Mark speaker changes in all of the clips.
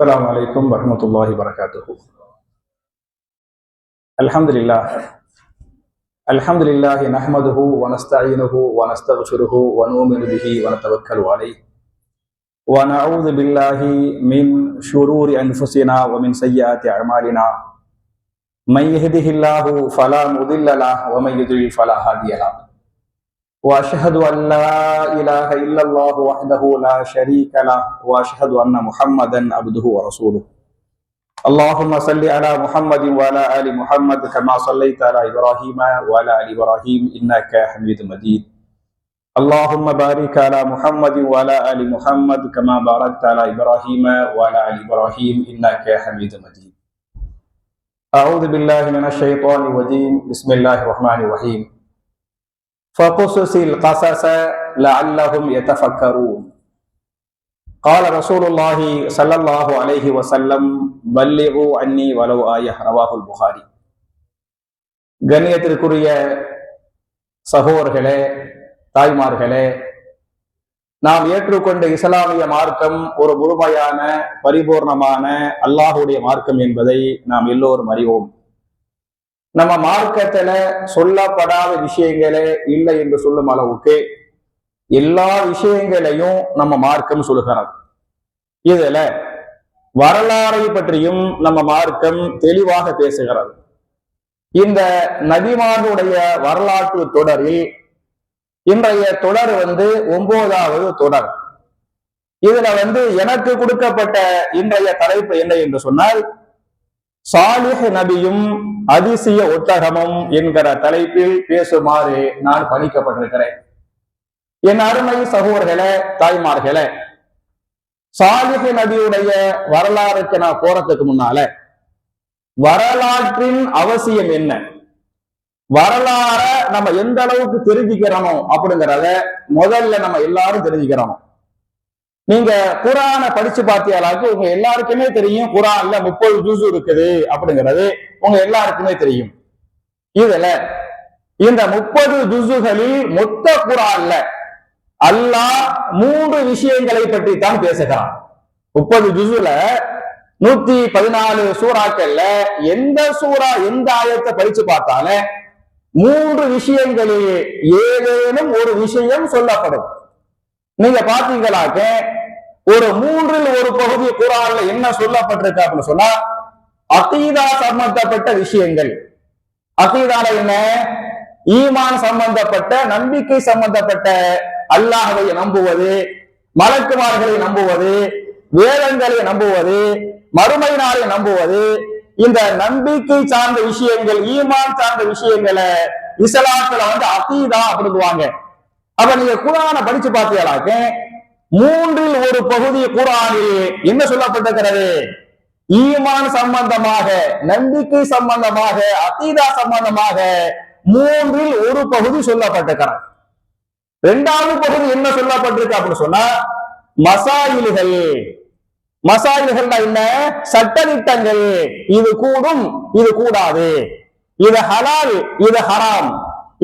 Speaker 1: السلام عليكم ورحمة الله وبركاته. الحمد لله نحمده ونستعينه ونستغفره ونؤمن به ونتوكل عليه ونعوذ بالله من شرور أنفسنا ومن سيئات أعمالنا من يهده الله فلا مضل له ومن يضلل فلا هادي له وأشهد أن لا إله إلا الله وحده لا شريك له وأشهد أن محمدا عبده ورسوله. اللهم صل على محمد وعلى آل محمد كما صليت على إبراهيم وعلى آل إبراهيم إنك حميد مجيد. اللهم بارك على محمد وعلى آل محمد كما باركت على إبراهيم وعلى آل إبراهيم إنك حميد مجيد. أعوذ بالله من الشيطان الرجيم. بسم الله الرحمن الرحيم. فقصص القصص لعلهم يتفكرون. قال رسول الله صلى الله عليه وسلم بلغوا عني ولو آية. رواه البخاري. கண்ணியத்திற்குரிய சகோதரர்களே, தாய்மார்களே, நாம் ஏற்றுக்கொண்ட இஸ்லாமிய மார்க்கம் ஒரு முழுமையான பரிபூர்ணமான அல்லாஹுடைய மார்க்கம் என்பதை நாம் எல்லோரும் அறிவோம். நம்ம மார்க்கத்துல சொல்லப்படாத விஷயங்களே இல்லை என்று சொல்லும் அளவுக்கு எல்லா விஷயங்களையும் நம்ம மார்க்கம் சொல்லுகிறது. இதுல வரலாறை பற்றியும் நம்ம மார்க்கம் தெளிவாக பேசுகிறது. இந்த நபிமார்களுடைய வரலாற்று தொடரில் இன்றைய தொடர் 9வது தொடர். இதுல எனக்கு கொடுக்கப்பட்ட இன்றைய தலைப்பு என்ன என்று சொன்னால், சாலிஹ் நபியும் அதிசய ஒட்டகமும் என்கிற தலைப்பில் பேசுமாறு நான் பணிக்கப்பட்டிருக்கிறேன். என் அருமை சகோதரர்களே, தாய்மார்களே, சாலிஹ் நபியுடைய வரலாறுக்கு நான் போறதுக்கு முன்னால வரலாற்றின் அவசியம் என்ன, வரலாற நம்ம எந்த அளவுக்கு தெரிஞ்சுக்கிறோம் அப்படிங்கிறத முதல்ல நம்ம எல்லாரும் தெரிஞ்சுக்கிறோம். நீங்க குர்ஆனை படிச்சு பார்த்தியாலாக்கு உங்க எல்லாருக்குமே தெரியும், குர்ஆன்ல 30 ஜுஸ் இருக்குது அப்படிங்கிறது உங்க எல்லாருக்குமே தெரியும். இதுல இந்த 30 ஜுஸுகளில் மொத்த குர்ஆன்ல அல்லாஹ் 3 விஷயங்களை பற்றி தான் பேசுகிறான். 30 ஜுஸுல 114 சூறாக்கள்ல எந்த சூறா எந்த ஆயத்தை படிச்சு பார்த்தாலும் 3 விஷயங்களில் ஏதேனும் ஒரு விஷயம் சொல்லப்படும். நீங்க பாத்தீங்களாக்க ஒரு 3ல் 1 பகுதி குர்ஆன்ல என்ன சொல்லப்பட்டிருக்கு அப்படின்னு சொன்னா, அகீதா சம்பந்தப்பட்ட விஷயங்கள். அகீதால என்ன? ஈமான் சம்பந்தப்பட்ட, நம்பிக்கை சம்பந்தப்பட்ட, அல்லாஹ்வை நம்புவது, மலக்குமார்களை நம்புவது, வேதங்களை நம்புவது, மறுமை நாளை நம்புவது, இந்த நம்பிக்கை சார்ந்த விஷயங்கள், ஈமான் சார்ந்த விஷயங்களை இஸ்லாத்துல அகீதா அப்படிங்குவாங்க. அப்ப நீங்க குர்ஆனை படிச்சு பார்த்தீங்களாக்க 3ல் 1 பகுதி குர்ஆனில் என்ன சொல்லப்பட்டிருக்கிறது? ஈமான் சம்பந்தமாக, நம்பிக்கை சம்பந்தமாக, அகீதா சம்பந்தமாக 3ல் 1 பகுதி சொல்லப்பட்டிருக்கிறது. 2வது பகுதி என்ன சொல்லப்பட்டிருக்கு அப்படின்னு சொன்னா, மசாயில்கள். மசாயில்கள்னா என்ன? சட்டதிட்டங்கள். இது கூடும், இது கூடாது, இது ஹலால், இது ஹராம்,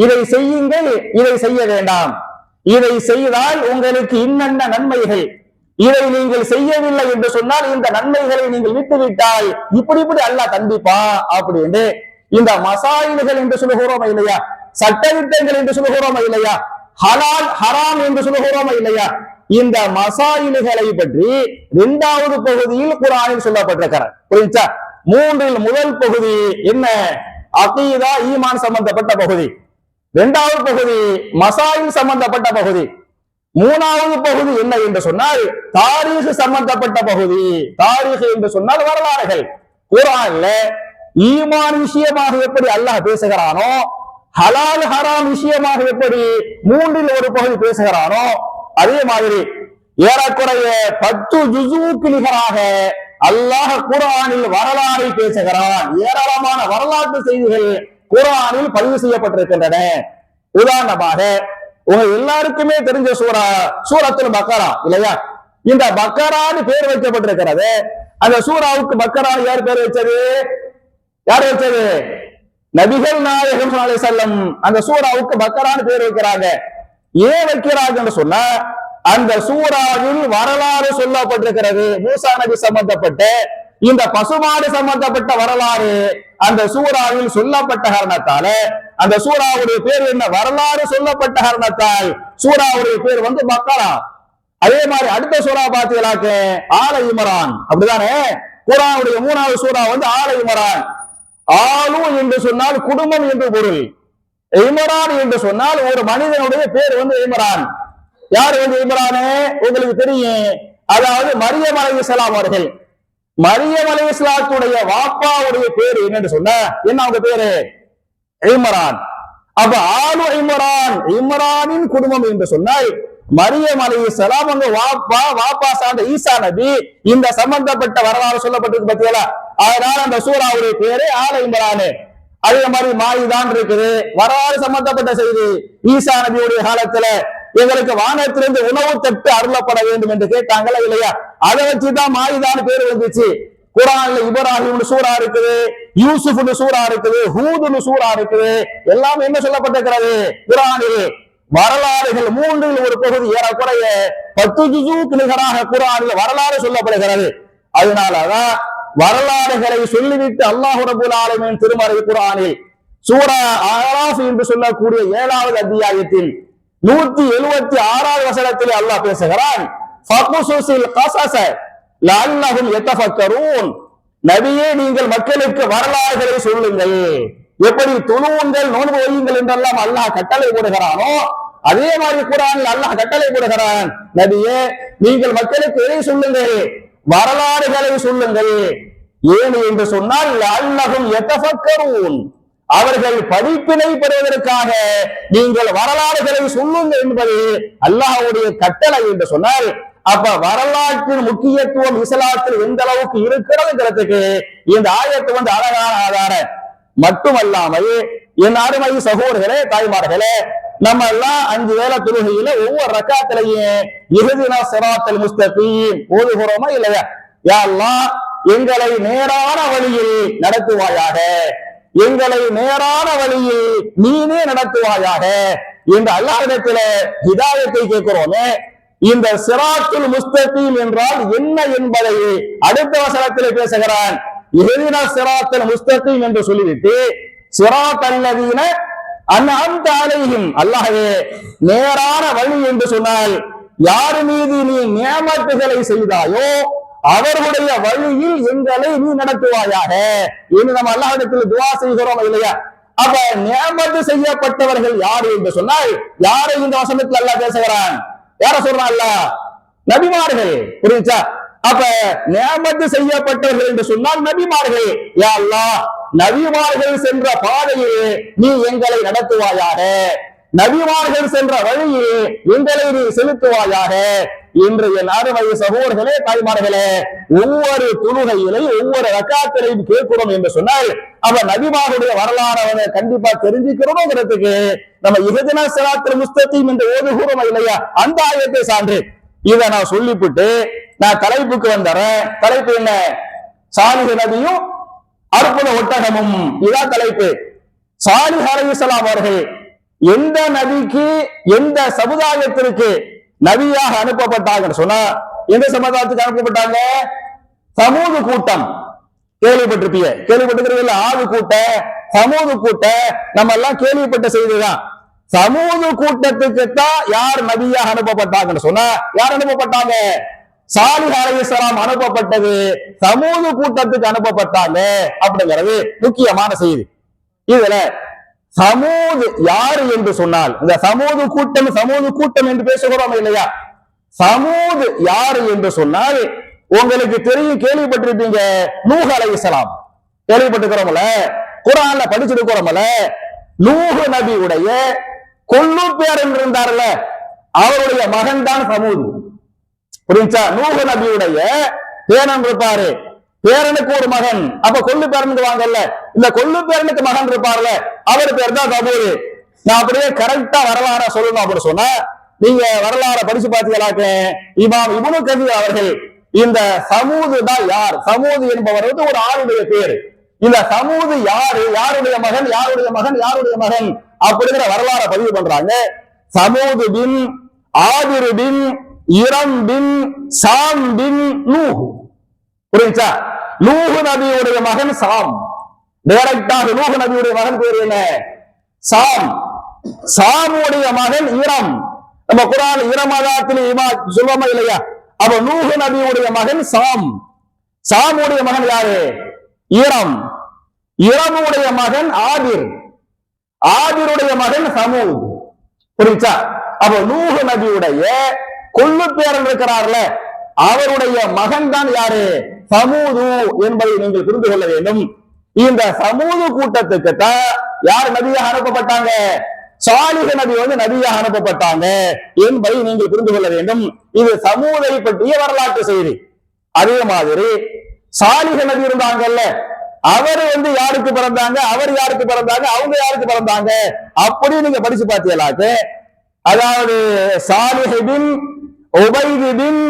Speaker 1: இதை செய்யுங்கள், இதை செய்ய வேண்டாம், இதை செய்தால் உங்களுக்கு இன்னென்ன நன்மைகள், இதை நீங்கள் செய்யவில்லை என்று சொன்னால் இந்த நன்மைகளை நீங்கள் விட்டுவிட்டால் இப்படி அல்லாஹ் தண்டிப்பா அப்படின்னு இந்த மசாயில்கள் என்று சொல்லுகிறோமா இல்லையா, சட்டதிட்டங்கள் என்று சொல்லுகிறோமா இல்லையா, ஹலால் ஹராம் என்று சொல்லுகிறோமா இல்லையா, இந்த மசாயில்களை பற்றி 2வது பகுதியில் குர்ஆனில் சொல்லப்பட்டிருக்கிறார். புரிஞ்சா? 3ல் முதல் பகுதி என்ன? அகீதா, ஈமான் சம்பந்தப்பட்ட பகுதி. 2வது பகுதி மசாயில் சம்பந்தப்பட்ட பகுதி. 3வது பகுதி என்ன என்று சொன்னால் தாரீഖ் சம்பந்தப்பட்ட பகுதி. தாரீഖ் என்று சொன்னால் வரலாறுகள். குர்ஆன்ல ஈமான் விஷயமாக எப்படி அல்லாஹ் பேசுகிறானோ, ஹலால் ஹராம் விஷயமாக எப்படி 3ல் 1 பகுதி பேசுகிறானோ, அதே மாதிரி ஏறக்குறைய 10 ஜுஸுக்கு நிகராக அல்லாஹ் குர்ஆனில் வரலாறை பேசுகிறான். ஏராளமான வரலாற்று செய்திகள் குர்ஆனில் பதிவு செய்யப்பட்டிருக்கின்றன. உதாரணமாக உங்க எல்லாருக்குமே தெரிஞ்ச சூரத்துல் பக்கரா இல்லையா? இந்த பக்கரான்னு பேர் வைக்கப்பட்டிருக்கிறது. அந்த சூராவுக்கு பக்கரான்னு யார் பேர் வச்சது? யார் வச்சது? நபிகள் நாயகம் ஸல்லல்லாஹு அலைஹி வஸல்லம் அந்த சூராவுக்கு பக்கரான்னு பேர் வைக்கிறாங்க. ஏன் வைக்கிறாங்கன்னு சொன்னா, அந்த சூறாவில் வரலாறு சொல்லப்பட்டிருக்கிறது. மூசா நபி சம்பந்தப்பட்ட இந்த பசுமாடு சம்பந்தப்பட்ட வரலாறு அந்த சூறாவில் சொல்லப்பட்ட காரணத்தால அந்த சூறாவுடைய பேர் என்ன? வரலாறு சொல்லப்பட்ட காரணத்தால் சூறாவுடைய பேர் பக்கரா. அதே மாதிரி அடுத்த சூறா பாத்தீங்களாக்க ஆல இம்ரான், அப்படிதானே? குர்ஆனுடைய 3வது சூறா ஆல இம்ரான். ஆலு என்று சொன்னால் குடும்பம் என்று பொருள். இம்ரான் என்று சொன்னால் ஒரு மனிதனுடைய பேர் இம்ரான். யார் இம்ரானே? உங்களுக்கு தெரியும். அதாவது மரியம் அலைஹிஸ்ஸலாம் அவர்கள். மரியம் அலைஹிஸ்ஸலாத்துடைய வாப்பாவுடைய பேர் என்னன்னு சொன்ன என்ன? அவங்க பேரு இம்ரான். அப்ப ஆலு இம்ரான், இம்ரானின் குடும்பம் என்று சொன்னால் மரியம் அலைஹிஸ்ஸலாம் வாப்பா சார்ந்த ஈசா நபி இந்த சம்பந்தப்பட்ட வரலாறு சொல்லப்பட்டிருக்கு பத்தியலா. அதனால அந்த சூறாவுடைய பேரு ஆல இம்ரான். அதே மாதிரி மாயிதான் இருக்குது, வரலாறு சம்பந்தப்பட்ட செய்தி. ஈசா நபியுடைய காலத்துல எங்களுக்கு வானத்திலிருந்து உணவு தட்டு அருளப்பட வேண்டும் என்று கேட்டாங்களா இல்லையா? அதை வச்சுதான் மாயிதான் பேரு வந்துச்சு. குர்ஆன்ல இப்ராஹிம் சூரா இருக்குது, யூசுப் சூரா இருக்குது, ஹூத் சூரா இருக்குது. எல்லாம் என்ன சொல்லப்பட்டிருக்கிறது? குர்ஆனில் வரலாறுகள் 3ல் ஒரு பகுதி, ஏறக்குறைய 10 ஜுஸுக்கு நிகராக குர்ஆனில் வரலாறு சொல்லப்படுகிறது. அதனாலதான் வரலாறுகளை சொல்லிவிட்டு அல்லாஹ் ரப்பல் ஆலமீன் திருமறை குர்ஆனில் சூரா அராஃப் என்று சொல்லக்கூடிய 7வது அத்தியாயத்தில் 176வது வசனத்தில் அல்லாஹ் பேசுகிறான், ஃபக்ஸுஸில் கஸஸ லஅல்லஹும் யதஃபக்கரூன். நபியே, நீங்கள் மக்களுக்கு வரலாறுகளை சொல்லுங்கள். எப்படி தொழுவுங்கள், நோன்பு வையுங்கள் என்றெல்லாம் அல்லாஹ் கட்டளை போடுகிறானோ அதே மாதிரி குர்ஆனில் அல்லாஹ் கட்டளை போடுகிறான், நபியே நீங்கள் மக்களுக்கு எதை சொல்லுங்கள்? வரலாறுகளை சொல்லுங்கள். ஏன் என்று சொன்னால் லஅல்லஹும் யதஃபக்கரூன், அவர்கள் படிப்பினை பெறுவதற்காக நீங்கள் வரலாறுகளை சொல்லுங்கள் என்பது அல்லாஹ்வுடைய கட்டளை என்று சொன்னால், அப்ப வரலாற்றின் முக்கியத்துவம் இஸ்லாத்தில் எந்த அளவுக்கு இருக்கிறதுங்கிறதுக்கு இந்த ஆயத்து அழகான ஆதாரம். மட்டுமல்லாமல் என் அருமை சகோதரர்களே, தாய்மார்களே, நம்ம எல்லாம் 5 வேளை தொழுகையில ஒவ்வொரு ரக்காத்திலையும் இஹ்தினா ஸிராத்தல் முஸ்தகீம் ஓதுகிறோமா இல்லையா? யா அல்லாஹ், எங்களை நேரான வழியில் நடத்துவாயாக, எங்களை நேரான வழியில் நீனே நடத்துவாயாக என்று அல்லாஹ்விடத்தில ஹிதாயத்தை கேட்கிறோமே. இந்த ஸிராத்துல் முஸ்தகீம் என்றால் என்ன என்பதை அடுத்த வசனத்தில் பேசுகிறான். இஹ்தினா ஸிராத்தல் முஸ்தகீம் என்று சொல்லிவிட்டு ஸிராத்தல் லதீன அன்அம்த அலைஹிம், அல்லாஹ்வே நேரான வழி என்று சொன்னால் யார் மீது நீ நியமத்துகளை செய்தாயோ அவர்களுடைய வழியில் எங்களை நீ நடத்துவாயாக என்று நம்ம அல்லாஹ்விடத்தில் துஆ செய்கிறோம் இல்லையா? அப்ப நியமத்து செய்யப்பட்டவர்கள் யார் என்று சொன்னால் யாரை இந்த வசனத்தில் அல்லாஹ் பேசுகிறான்? யார சொல்றான்? அல்லாஹ் நபிமார்கள். புரியுதா? அப்ப நியமத்து செய்யப்பட்டவர்கள் என்று சொன்னால் நபிமார்கள். யா அல்லாஹ், நபிமார்கள் சென்ற பாதையில் நீ எங்களை நடத்துவாயாக, நபிமார்கள் சென்ற வழியில் எங்களை நீ செலுத்துவாயாக என்று என் அருமை சகோதரர்களே, தாய்மார்களே, ஒவ்வொரு தொழுகையிலும் ஒவ்வொரு ரக்காத்திலையும் கேட்கிறோம் என்று சொன்னால் அவ நபிமாருடைய வரலாறு கண்டிப்பா தெரிஞ்சுக்கிறோம்ங்கிறதுக்கு நம்ம இஹ்தினா ஸிராத்தல் முஸ்தகீம் என்று ஓதுகிறோம் இல்லையா? அந்த ஆயத்தை சான்று. இதை நான் சொல்லிவிட்டு நான் தலைப்புக்கு வந்துறேன். தலைப்பு என்ன? சாலிஹ் நபியும் அற்புத ஒட்டகமும். இதான் தலைப்பு. சாலிஹ் அலைஹிஸ்ஸலாம் அவர்கள் எந்த நபிக்கு, எந்த சமுதாயத்திற்கு நபியாக அனுப்பப்பட்டாங்கன்னு சொன்னா எந்த சமுதாயத்துக்கு அனுப்பப்பட்டாங்க? சமூக கூட்டம். கேள்விப்பட்டிருப்பீங்க. ஆது கூட்ட, சமூக கூட்ட, நம்ம எல்லாம் கேள்விப்பட்ட செய்திதான். சமூக கூட்டத்துக்கு தான் யார் நபியாக அனுப்பப்பட்டாங்கன்னு சொன்னா யார் அனுப்பப்பட்டாங்க? சாலிஹ் அலைஹிஸ்ஸலாம் அனுப்பப்பட்டது சமூக கூட்டத்துக்கு அனுப்பப்பட்டாங்க அப்படிங்கிறது முக்கியமான செய்தி. இதுல சமூது யாரு என்று சொன்னால், இந்த சமூக கூட்டம் என்று பேசுகிறோம் இல்லையா? சமூது யாரு என்று சொன்னால் உங்களுக்கு தெரியும், கேள்விப்பட்டிருப்பீங்க. நூஹ் அலைஹிஸ்ஸலாம் கேள்விப்பட்டிருக்கிறோம்ல, குர்ஆன்ல படிச்சிருக்கிறோம்ல. நூஹ் நபியுடைய கொள்ளு பேரன் இருந்தார்ல, அவருடைய மகன் தான் சமூது. புரிஞ்சா? நூஹ் நபியுடைய பேரன் இருப்பாரு, பேரனுக்கு ஒரு மகன். அப்ப கொள்ளு பேரனுக்கு வாங்கல்ல, இந்த கொள்ளு பேரனுக்கு மகன் இருப்பார்ல, அவர் பேர் தான் சமூது. நான் அப்படியே கரெக்டா வரலாற சொல்லணும் அப்படின்னு சொன்னா நீங்க வரலாற படிச்சு பார்த்தீங்களாக்க இமாம் இப்னு கதீர் அவர்கள் இந்த சமூது தான் யார், சமூது என்பவர் ஒரு ஆளுடைய பேரு. இந்த சமூது யாரு, யாருடைய மகன், யாருடைய மகன், யாருடைய மகன் அப்படிங்கிற வரலாற பதிவு பண்றாங்க. சமூது பின் ஆதிர் பின் இரம் பின் சாம் பின் நூஹ். புரியுச்சா? நூஹ் நபியுடைய மகன் சாம். டைரக்டாக நூஹ் நபியுடைய மகன் பேர் என்ன? சாம். சாமுடைய மகன் இரம். நம்ம குர்ஆன் இரமதாத்தில் சொல்லுவோமா இல்லையா? அப்ப நூஹ் நபியுடைய மகன் சாம். சாமுடைய மகன் யாரு? இரம். இரமுடைய மகன் ஆதிர். ஆதிருடைய மகன் சமூத். புரியுச்சா? அப்ப நூஹ் நபியுடைய கொள்ளு பேரன் இருக்கிறார்ல, அவருடைய மகன் தான் யாரு? சமூது என்பதை நீங்கள் புரிந்து கொள்ள வேண்டும். இந்த சமூது கூட்டத்துக்கு தான் யார் நபியாக அனுப்பப்பட்டாங்க? சாலிஹ் நபி நபியாக அனுப்பப்பட்டாங்க என்பதை நீங்கள் புரிந்து கொள்ள வேண்டும். இது சமூதை பற்றிய வரலாற்று செய்தி. அதே மாதிரி சாலிஹ் நபி இருந்தாங்கல்ல, அவர் யாருக்கு பிறந்தாங்க, அவர் யாருக்கு பிறந்தாங்க, அவங்க யாருக்கு பிறந்தாங்க, அப்படி நீங்க படிச்சு பார்த்தீங்களாக்கு, அதாவது சாலிஹ் பின் உபைத் பின்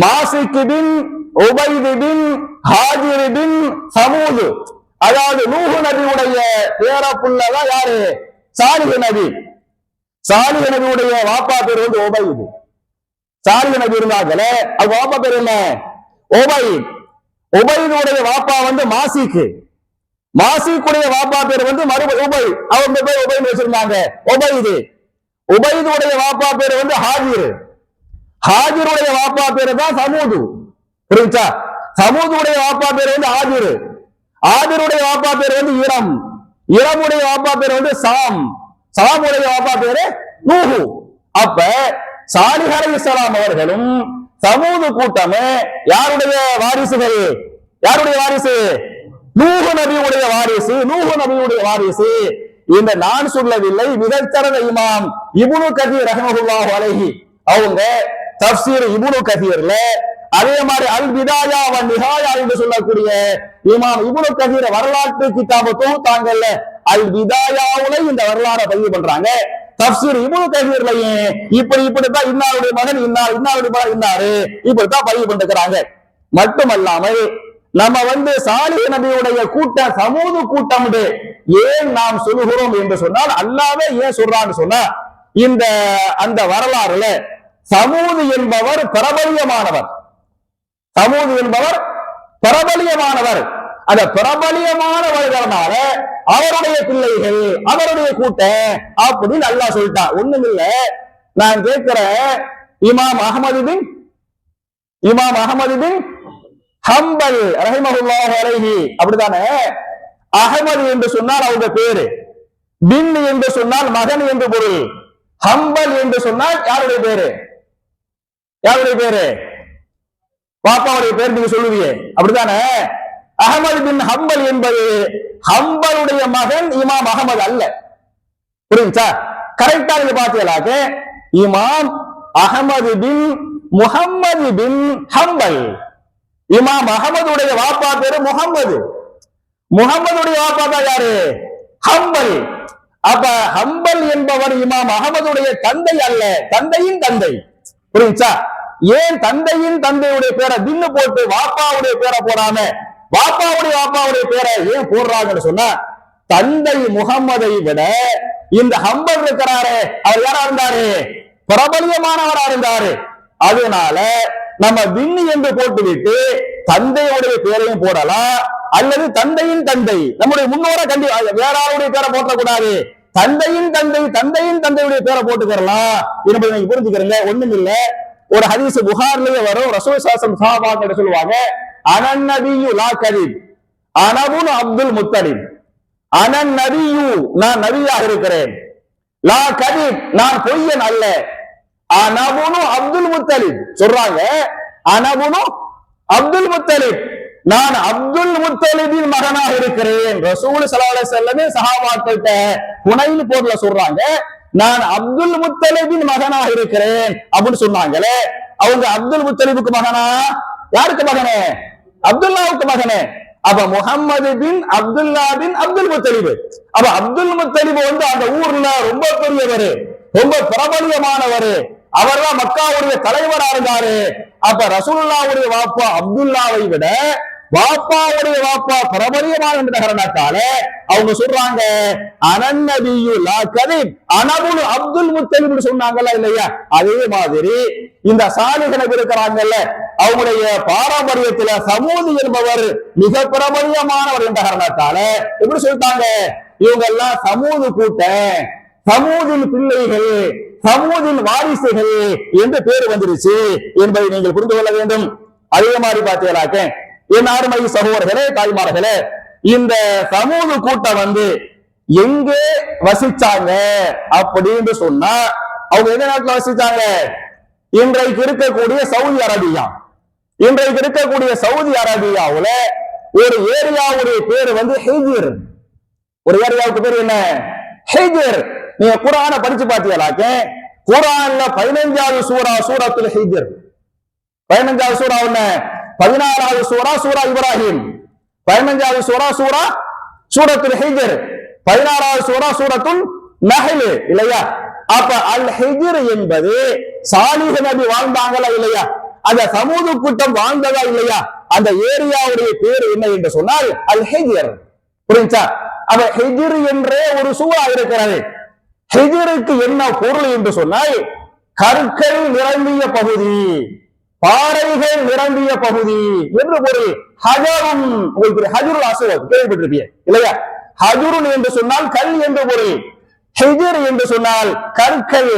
Speaker 1: மாசிக் பின் உபைத் பின் ஹாஜிர் பின் சமூத், அதாவது நூஹ் நபியுடைய பேரப்புள்ளதான் யாரு? சாலிஹ் நபி. சாலிஹ் நபியுடைய வாப்பா பேர் உபைத். சாலிஹ் நபி இருந்தாங்களே, அவங்க வாப்பா பேர் என்ன? உபைத். உபைதுடைய வாப்பா மாசிக். மாசிக்குடைய வாப்பா பேர் உபைத். அவங்க பேர் உபைத் வச்சிருந்தாங்க, உபைது. உபைதுடைய வாப்பா பேர் ஹாஜிர். ஹாஜிருடைய வாப்பா பேரு தான் சமூது. புரியுச்சா? சமூதுடைய வாப்பா பேர் ஆதிர். ஆதிருடைய வாப்பா பேர் இரம். இரமுடைய வாப்பா பேர் சாம். சாமுடைய வாப்பா பேரு நூஹு. அப்ப சாலிஹ் அலைஹிஸ்ஸலாம் அவர்களும் சமூது கூட்டமே யாருடைய வாரிசுகள்? யாருடைய வாரிசு? நூஹ் நபியுடைய வாரிசு. நூஹ் நபியுடைய வாரிசு. இந்த நான் சொல்லவில்லை, மிகச்சிறந்த இமாம் இப்னு கதீர் ரஹ்மத்துல்லாஹி அலைஹி அவங்க தஃப்சீர் இப்னு கதீர்ல, அதே மாதிரி அல் பிதாயா வ நிஹாயா என்று சொல்லக்கூடிய இமாம் இப்னு கதீர் வரலாற்று கிதாப தொகுத்தாங்கல்ல, அல் பிதாயாவுல இந்த வரலாறை பதிவு பண்றாங்க. தஃப்சீர் இப்னு கதீர்லயும் இப்படித்தான் இன்னாருடைய மகன் இன்னார், இன்னாருடைய மகன் இன்னாரு, இப்படித்தான் பதிவு பண்ணிருக்கிறாங்க. மட்டுமல்லாமல் நம்ம சாலிஹ் நபியுடைய கூட்டம் சமூது கூட்டம் ஏன் நாம் சொல்லுகிறோம் என்று சொன்னால், அல்லாஹ்வே ஏன் சொல்றான்னு சொன்னா, இந்த அந்த வரலாறுல சமூது என்பவர் பிரபலியமானவர். சமூது என்பவர் பிரபலியமானவர். அந்த பிரபலியமானவர்களால அவருடைய பிள்ளைகள், அவருடைய கூட்டம் அப்படின்னு அல்லாஹ் சொல்லிட்டான். ஒண்ணுமில்ல, நான் கேட்கிறேன், இமாம் அஹ்மது பின் ஹம்பல் ரஹிமஹுல்லாஹு அலைஹி அப்படித்தானே? அஹ்மது என்று சொன்னால் அவங்க பேரு, பின் என்று சொன்னால் மகன் என்று பொருள், ஹம்பல் என்று சொன்னால் யாருடைய பேரு? யாருடைய பேரு? பாப்பாவுடைய பேர் நீங்க சொல்லுவீங்க, அப்படித்தானே? அஹ்மது பின் ஹம்பல் என்பது ஹம்பலுடைய மகன் இமாம் அஹ்மது அல்ல. புரியுச்சா? கரெக்டா நீங்க பாத்தீங்களாக்க, இமாம் அஹ்மது பின் முஹம்மது பின் ஹம்பல். இமாம் அஹ்மதுடைய வாப்பா பேரு முகம்மது. முகம்மதுடைய வாப்பா தான் யாரு? ஹம்பல். அப்ப ஹம்பல் என்பவர் இமாம் அஹ்மதுடைய தந்தை அல்ல, தந்தையின் தந்தை. புரியுச்சா? ஏன் தந்தையின் தந்தையுடைய பேரை பின்னு போட்டு வாப்பாவுடைய பேரை போடாம வாப்பாவுடைய பேரை ஏன் போடுறாங்கன்னு சொன்னா, தந்தை முகம்மதை விட இந்த ஹம்பல் இருக்கிறாரு, அவர் யாரா இருந்தாரு? பிரபலியமானவரா இருந்தாரு. அதனால நம்ம பின்னு என்று போட்டுவிட்டு தந்தையுடைய பேரையும் போடலாம், அல்லது தந்தையின் தந்தை, நம்முடைய முன்னோரை வேற ஆளுடைய பேரை போட்டக்கூடாது, தந்தையின் தந்தையுடைய பேரை போட்டுக்கிறலாம் என்பதை நீங்க புரிஞ்சுக்கிறீங்க. ஒண்ணும் இல்ல, ஒரு ஹதீஸ் புகார்லயே வரும். ரசூல் ஸல்லல்லாஹு சஹாபாக்கள் சொல்லுவாங்க, அனன் நபியு லா கதீப் அனபுன் அப்துல் முத்தலிப். அனன் நபியு, நான் நபியாக இருக்கிறேன், லா கதீப், நான் பொய்யன் அல்ல, அனபுனு அப்துல் முத்தலிப் சொல்றாங்க. அனபுனு அப்துல் முத்தலிப், நான் அப்துல் முத்தலிபின் மகனாக இருக்கிறேன். ரசூல் ஸல்லல்லாஹு அலைஹி வஸல்லம் சஹாபாக்கள்கிட்ட ஹுனைன் போர்ல சொல்றாங்க, நான் அப்துல் முத்தலிபின் மகனாக இருக்கிறேன் அப்படின்னு சொன்னாங்களே. அவங்க அப்துல் முத்தலிபுக்கு மகனா? யாருக்கு மகனே? அப்துல்லாவுக்கு மகனே. அப்ப முகம்மது பின் அப்துல்லா பின் அப்துல் முத்தலிப். அப்ப அப்துல் முத்தலிப் அந்த ஊர்ல ரொம்ப பெரியவர், ரொம்ப பிரபலியமானவர். அவர் தான் மக்காவுடைய தலைவரா இருந்தாரு. அப்ப ரசூலுல்லாஹ்வுடைய வாப்பா அப்துல்லாவை விட வாப்பாவுடைய வாப்பா பிரபலியமான என்ற காரணத்தால அவங்க சொல்றாங்க அனநபியு லா கதீப் அனபுல் அப்துல் முத்தலிப் சொன்னாங்கல்ல இல்லையா? அதே மாதிரி இந்த சாலிஹ் நபி இருக்கிறாங்கல்ல, அவங்களுடைய பாரம்பரியத்துல சமூதி என்பவர் மிக பிரபலியமானவர் என்ற காரணத்தால எப்படி சொல்லிட்டாங்க, இவங்க எல்லாம் சமூது கூட்ட, சமூதின் பிள்ளைகள், சமூதின் வாரிசுகள் என்று பேர் வந்துருச்சு என்பதை நீங்கள் புரிந்து கொள்ள வேண்டும். அதே மாதிரி பார்த்தீங்களாக்க என் அருமை சகோதரர்களே, தாய்மார்களே, இந்த சமூக கூட்டம் வந்து எங்கே வசிச்சாங்க அப்படின்னு சொன்னா, அவங்க எந்த நாட்டுல வசிச்சாங்க? இன்றைக்கு இருக்கக்கூடிய சவுதி அரேபியா. இன்றைக்கு இருக்கக்கூடிய சவுதி அரேபியாவுல ஒரு ஏரியாவுடைய பேர் வந்து ஹிஜ்ர். ஒரு ஏரியாவுக்கு பேர் என்ன? ஹிஜ்ர். நீங்க குர்ஆனை படிச்சு பார்த்தீங்களாக்க குர்ஆன்ல 15வது சூரா சூரத்துல் ஹிஜ்ர், 15வது சூரா என்ன? 16வது சூரா சூரா இப்ராஹிம், 15வது சூரா சூரா சூரத்துல் ஹிஜ்ர், 16வது சூரா சூரத்துல் நஹ்ல் இல்லையா? அப்ப அல் ஹிஜ்ர் என்பது சாலிஹ் நபி வாழ்ந்தாங்களா இல்லையா? அந்த சமூக கூட்டம் வாழ்ந்ததா இல்லையா? அந்த ஏரியாவுடைய பேர் என்ன என்று சொன்னால் அல் ஹிஜ்ர். புரிஞ்சா? அப்ப ஹிஜ்ர் என்றே ஒரு சூரா இருக்கிறது. ஹிஜ்ருக்கு என்ன பொருள் என்று சொன்னால் கற்கள் நிரம்பிய பகுதி, பாறைகள் நிரம்பிய பகுதி என்று பொருள். ஹஜரும், உங்களுக்கு ஹஜருல் அஸ்வத் கேள்விப்பட்டிருப்பீங்க இல்லையா? ஹஜருன் என்று சொன்னால் கல் என்று பொருள். ஹிஜ்ர் என்று சொன்னால் கற்கள்,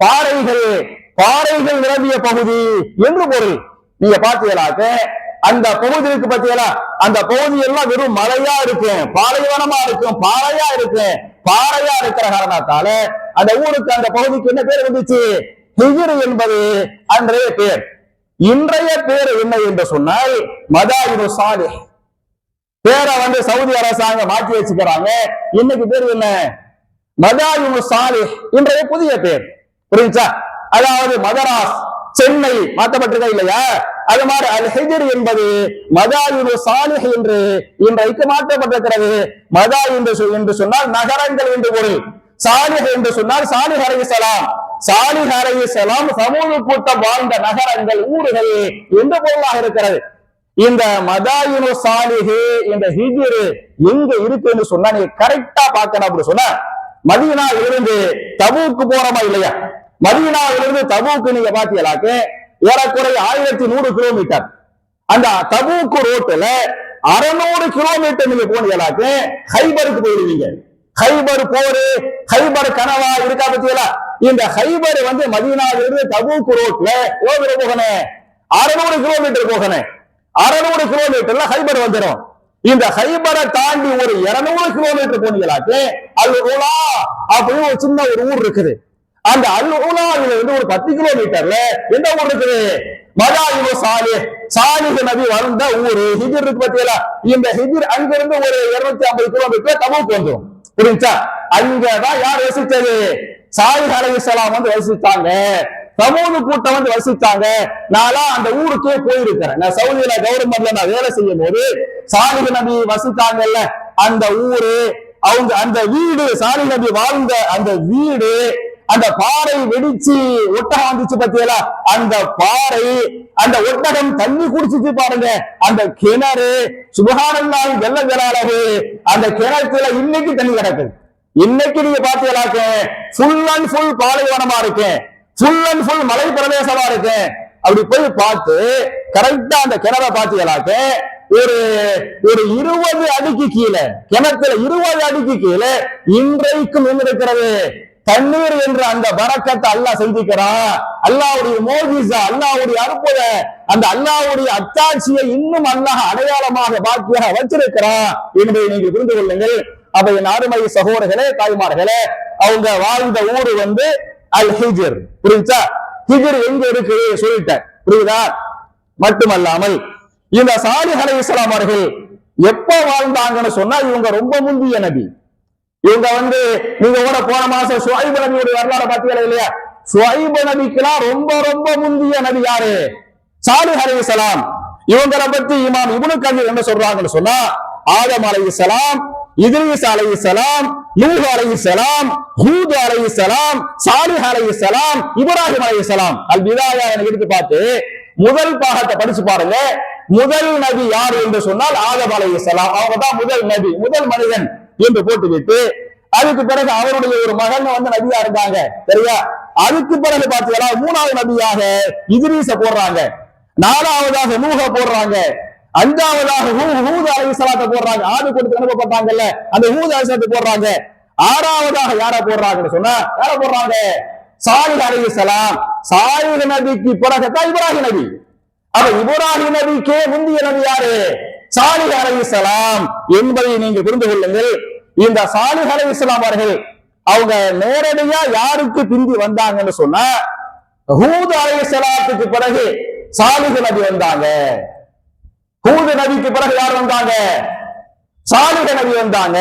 Speaker 1: பாறைகள், பாறைகள் நிரம்பிய பகுதி என்று பொருள். நீங்க பாத்தீங்களாக்க அந்த பகுதி இருக்கு பாத்தீங்களா, அந்த பகுதி எல்லாம் வெறும் மலையா இருக்கு, பாலைவனமா இருக்கும், பாறையா இருக்கு. பாறையா இருக்கிற காரணத்தால அந்த ஊருக்கு, அந்த பகுதிக்கு என்ன பேர் வந்துச்சு? ஹிஜ்ர் என்பது அன்றைய பேர். இன்றைய பேர் என்ன என்று சொன்னால் மதாயினு சாலிஹ். பேரை வந்து சவுதி அரசாங்கம் மாற்றி வச்சுக்கிறாங்க. இன்னைக்கு பேர் என்ன? மதாயினு சாலிஹ். இன்றைய புதிய பேர். புரிஞ்சா? அதாவது மதராஸ், சென்னை மாற்றப்பட்டிருக்கா இல்லையா? அது மாதிரி அல் ஹிஜ்ர் என்பது மதாயினு சாலிஹ் என்று இன்றைக்கு மாற்றப்பட்டிருக்கிறது. மதா என்று சொன்னால் நகரங்கள் என்று பொருள். சாலிஹ் என்று சொன்னால் சாலிஹ் அலைஹிஸ்ஸலாம், சாலிஹ் அலைஹிஸ்ஸலாம் சமூக கூட்டம் வாழ்ந்த நகரங்கள், ஊர்கள் என்று பொருளாக இருக்கிறது. இந்த மதாயினு சாலிஹ் இந்த ஹிஜ்ர் எங்க இருக்குன்னு சொன்னா நீங்க கரெக்டா பார்க்கணும். அப்படி சொன்னா மதீனாவிலிருந்து தபூக்கு போறோமா இல்லையா? மதீனாவிலிருந்து தபூக்கு நீங்க பாத்தீங்களாக்க ஏறக்குறைய 1100 கிலோமீட்டர். அந்த தபூக்கு ரோட்டுல 600 கிலோமீட்டர் நீங்க போனீங்களாக்க ஹைபருக்கு போயிருவீங்க. ஹைபர் போரு, ஹைபர் கனவா இருக்கா பத்தியலா? இந்த ஹைபர் வந்து மதீனாவிலிருந்து தபூக்கு ரோட்ல எவ்வளவு போகணும்? 600 கிலோமீட்டர் போகணும். 600 கிலோமீட்டர்ல ஹைபர் வந்துடும். இந்த ஹைபரை தாண்டி ஒரு 200 கிலோமீட்டர் போனீங்களாக்க அல் உலா அப்படின்னு ஒரு சின்ன ஒரு ஊர் இருக்குது. அந்த அல் உலாவில இருந்து ஒரு 10 கிலோமீட்டர்ல எந்த ஊர் இருக்குது? மதாயினு சாலிஹ், சாலிஹ் நபி வாழ்ந்த ஊரு ஹிஜ்ர் இருக்கு பத்தியலா? இந்த ஹிஜ்ர் அங்கிருந்து ஒரு 250 கிலோமீட்டர் தபூக் வந்துடும். புரிஞ்சா? அங்கதான் யார் வசிச்சது? சாலிஹ் அலைஹிஸ்ஸலாம் வந்து வசித்தாங்க. சமூக கூட்டம் வந்து வசித்தாங்க. நான்லாம் அந்த ஊருக்கே போயிருக்கிறேன். நான் சவுதியில கவர்மெண்ட்ல நான் வேலை செய்யும் போது சாலிஹ் நபி வசித்தாங்கல்ல அந்த ஊரு, அவங்க அந்த வீடு, சாலிஹ் நபி வாழ்ந்த அந்த வீடு, அந்த பாறை வெடிச்சு ஒட்டகம் வந்துச்சு பத்தியலா? அந்த பாறை, அந்த ஒட்டகம் தண்ணி குடிச்சிச்சு பாருங்க. அந்த கிணறு சுப்ஹானல்லாஹ் ஜல்ல ஜலாலுஹு, அந்த கிணத்துல இன்னைக்கு தண்ணி கிடக்குது. இன்னைக்கு நீங்க பாத்தீங்களாக்க ஃபுல் அண்ட் ஃபுல் பாலைவனமா இருக்கு, ஃபுல் அண்ட் ஃபுல் மலை பிரதேசமா இருக்கு. அப்படி போய் பார்த்து கரெக்டா அந்த கிணறை பாத்தீங்களாக்க ஒரு 20 அடிக்கு கீழே, கிணத்துல 20 அடிக்கு கீழே இன்றைக்கும் என்ன இருக்கிறது? தண்ணீர் என்ற அந்த பரக்கத்தை அல்லாஹ் செஞ்சுக்கிறான். அல்லாஹ்வுடைய மோஜிஸா, அல்லாஹ்வுடைய அற்புத, அந்த அல்லாஹ்வுடைய அத்தாட்சியை இன்னும் அல்லாஹ் அடையாளமாக பாக்கியாக வச்சிருக்கிறான் என்பதை நீங்கள் புரிந்து கொள்ளுங்கள். அப்ப என் அருமை சகோதரர்களே, தாய்மார்களே, அவங்க வாழ்ந்த ஊரு வந்து அல் ஹிஜ்ர். புரியுதா? ஹிஜ்ர் எங்க இருக்கு சொல்லிட்டேன். புரியுதா? மட்டுமல்லாமல் இந்த சாலிஹ் அலைஹிஸ்ஸலாம் அவர்கள் எப்ப வாழ்ந்தாங்கன்னு சொன்னா இவங்க ரொம்ப முந்திய நபி. இவங்க வந்து நீங்க கூட போன மாசம் ஷுஐப் நபியுடைய வரலாறு பார்த்தீங்களா இல்லையா? ஷுஐப் நபிக்குலாம் ரொம்ப ரொம்ப முந்திய நபி யாரு? சாலிஹ் அலைஹிஸ்ஸலாம். இவங்களை பத்தி இமாம் இப்னு கதீர் என்ன சொல்றாங்கன்னு சொன்னா, ஆதம் அலைஹிஸ்ஸலாம், இத்ரீஸ் அலைஹிஸ்ஸலாம், நூஹ் அலைஹிஸ்ஸலாம், ஹூத் அலைஹிஸ்ஸலாம், சாலிஹ் அலைஹிஸ்ஸலாம், இப்ராஹிம் அலைஹிஸ்ஸலாம். அல் பிதாயா எடுத்து பார்த்து முதல் பாகத்தை படிச்சு பாருங்க. முதல் நபி யார் என்று சொன்னால் ஆதம் அலைஹிஸ்ஸலாம். அவங்க தான் முதல் நபி, முதல் மனிதன் என்று போட்டுவிட்டு அதுக்கு பிறகு அவருடைய ஒரு மகன் நபியா இருந்தாங்க. சரியா? அதுக்கு பிறகு பார்த்தீங்கன்னா மூணாவது நபியாக இத்ரீஸ போடுறாங்க, நாலாவதாக நூஹ போடுறாங்க, அஞ்சாவதாக ஹூத் அலைஹிஸ்ஸலாத்தை போடுறாங்க. ஆது கூட்டத்துக்கு அனுப்பப்பட்டாங்கல்ல அந்த ஹூத் அலைஹிஸ்ஸலாத்தை போடுறாங்க. ஆறாவதாக யார போடுறாங்கன்னு சொன்னா யார போடுறாங்க? சாலிஹ் அலைஹிஸ்ஸலாம். சாலிஹ் நபிக்கு பிறகுதான் இப்ராஹிம் நபி. அப்ப இப்ராஹிம் நபிக்கே முந்திய நபி யாரு? சாலிஹ் அலைஹிஸ்ஸலாம் என்பதை நீங்க புரிந்து கொள்ளுங்கள். இந்த சாலிஹ் அலைஹிஸ்ஸலாம் அவர்கள் அவங்க நேரடியா யாருக்கு பிந்தி வந்தாங்கன்னு சொன்னா ஹூத் அலைஹிஸ்ஸலாத்துக்கு பிறகு சாலிஹ் நபி வந்தாங்க. ஹூத் நபிக்கு பிறகு யார் வந்தாங்க? சாலிஹ் நபி வந்தாங்க.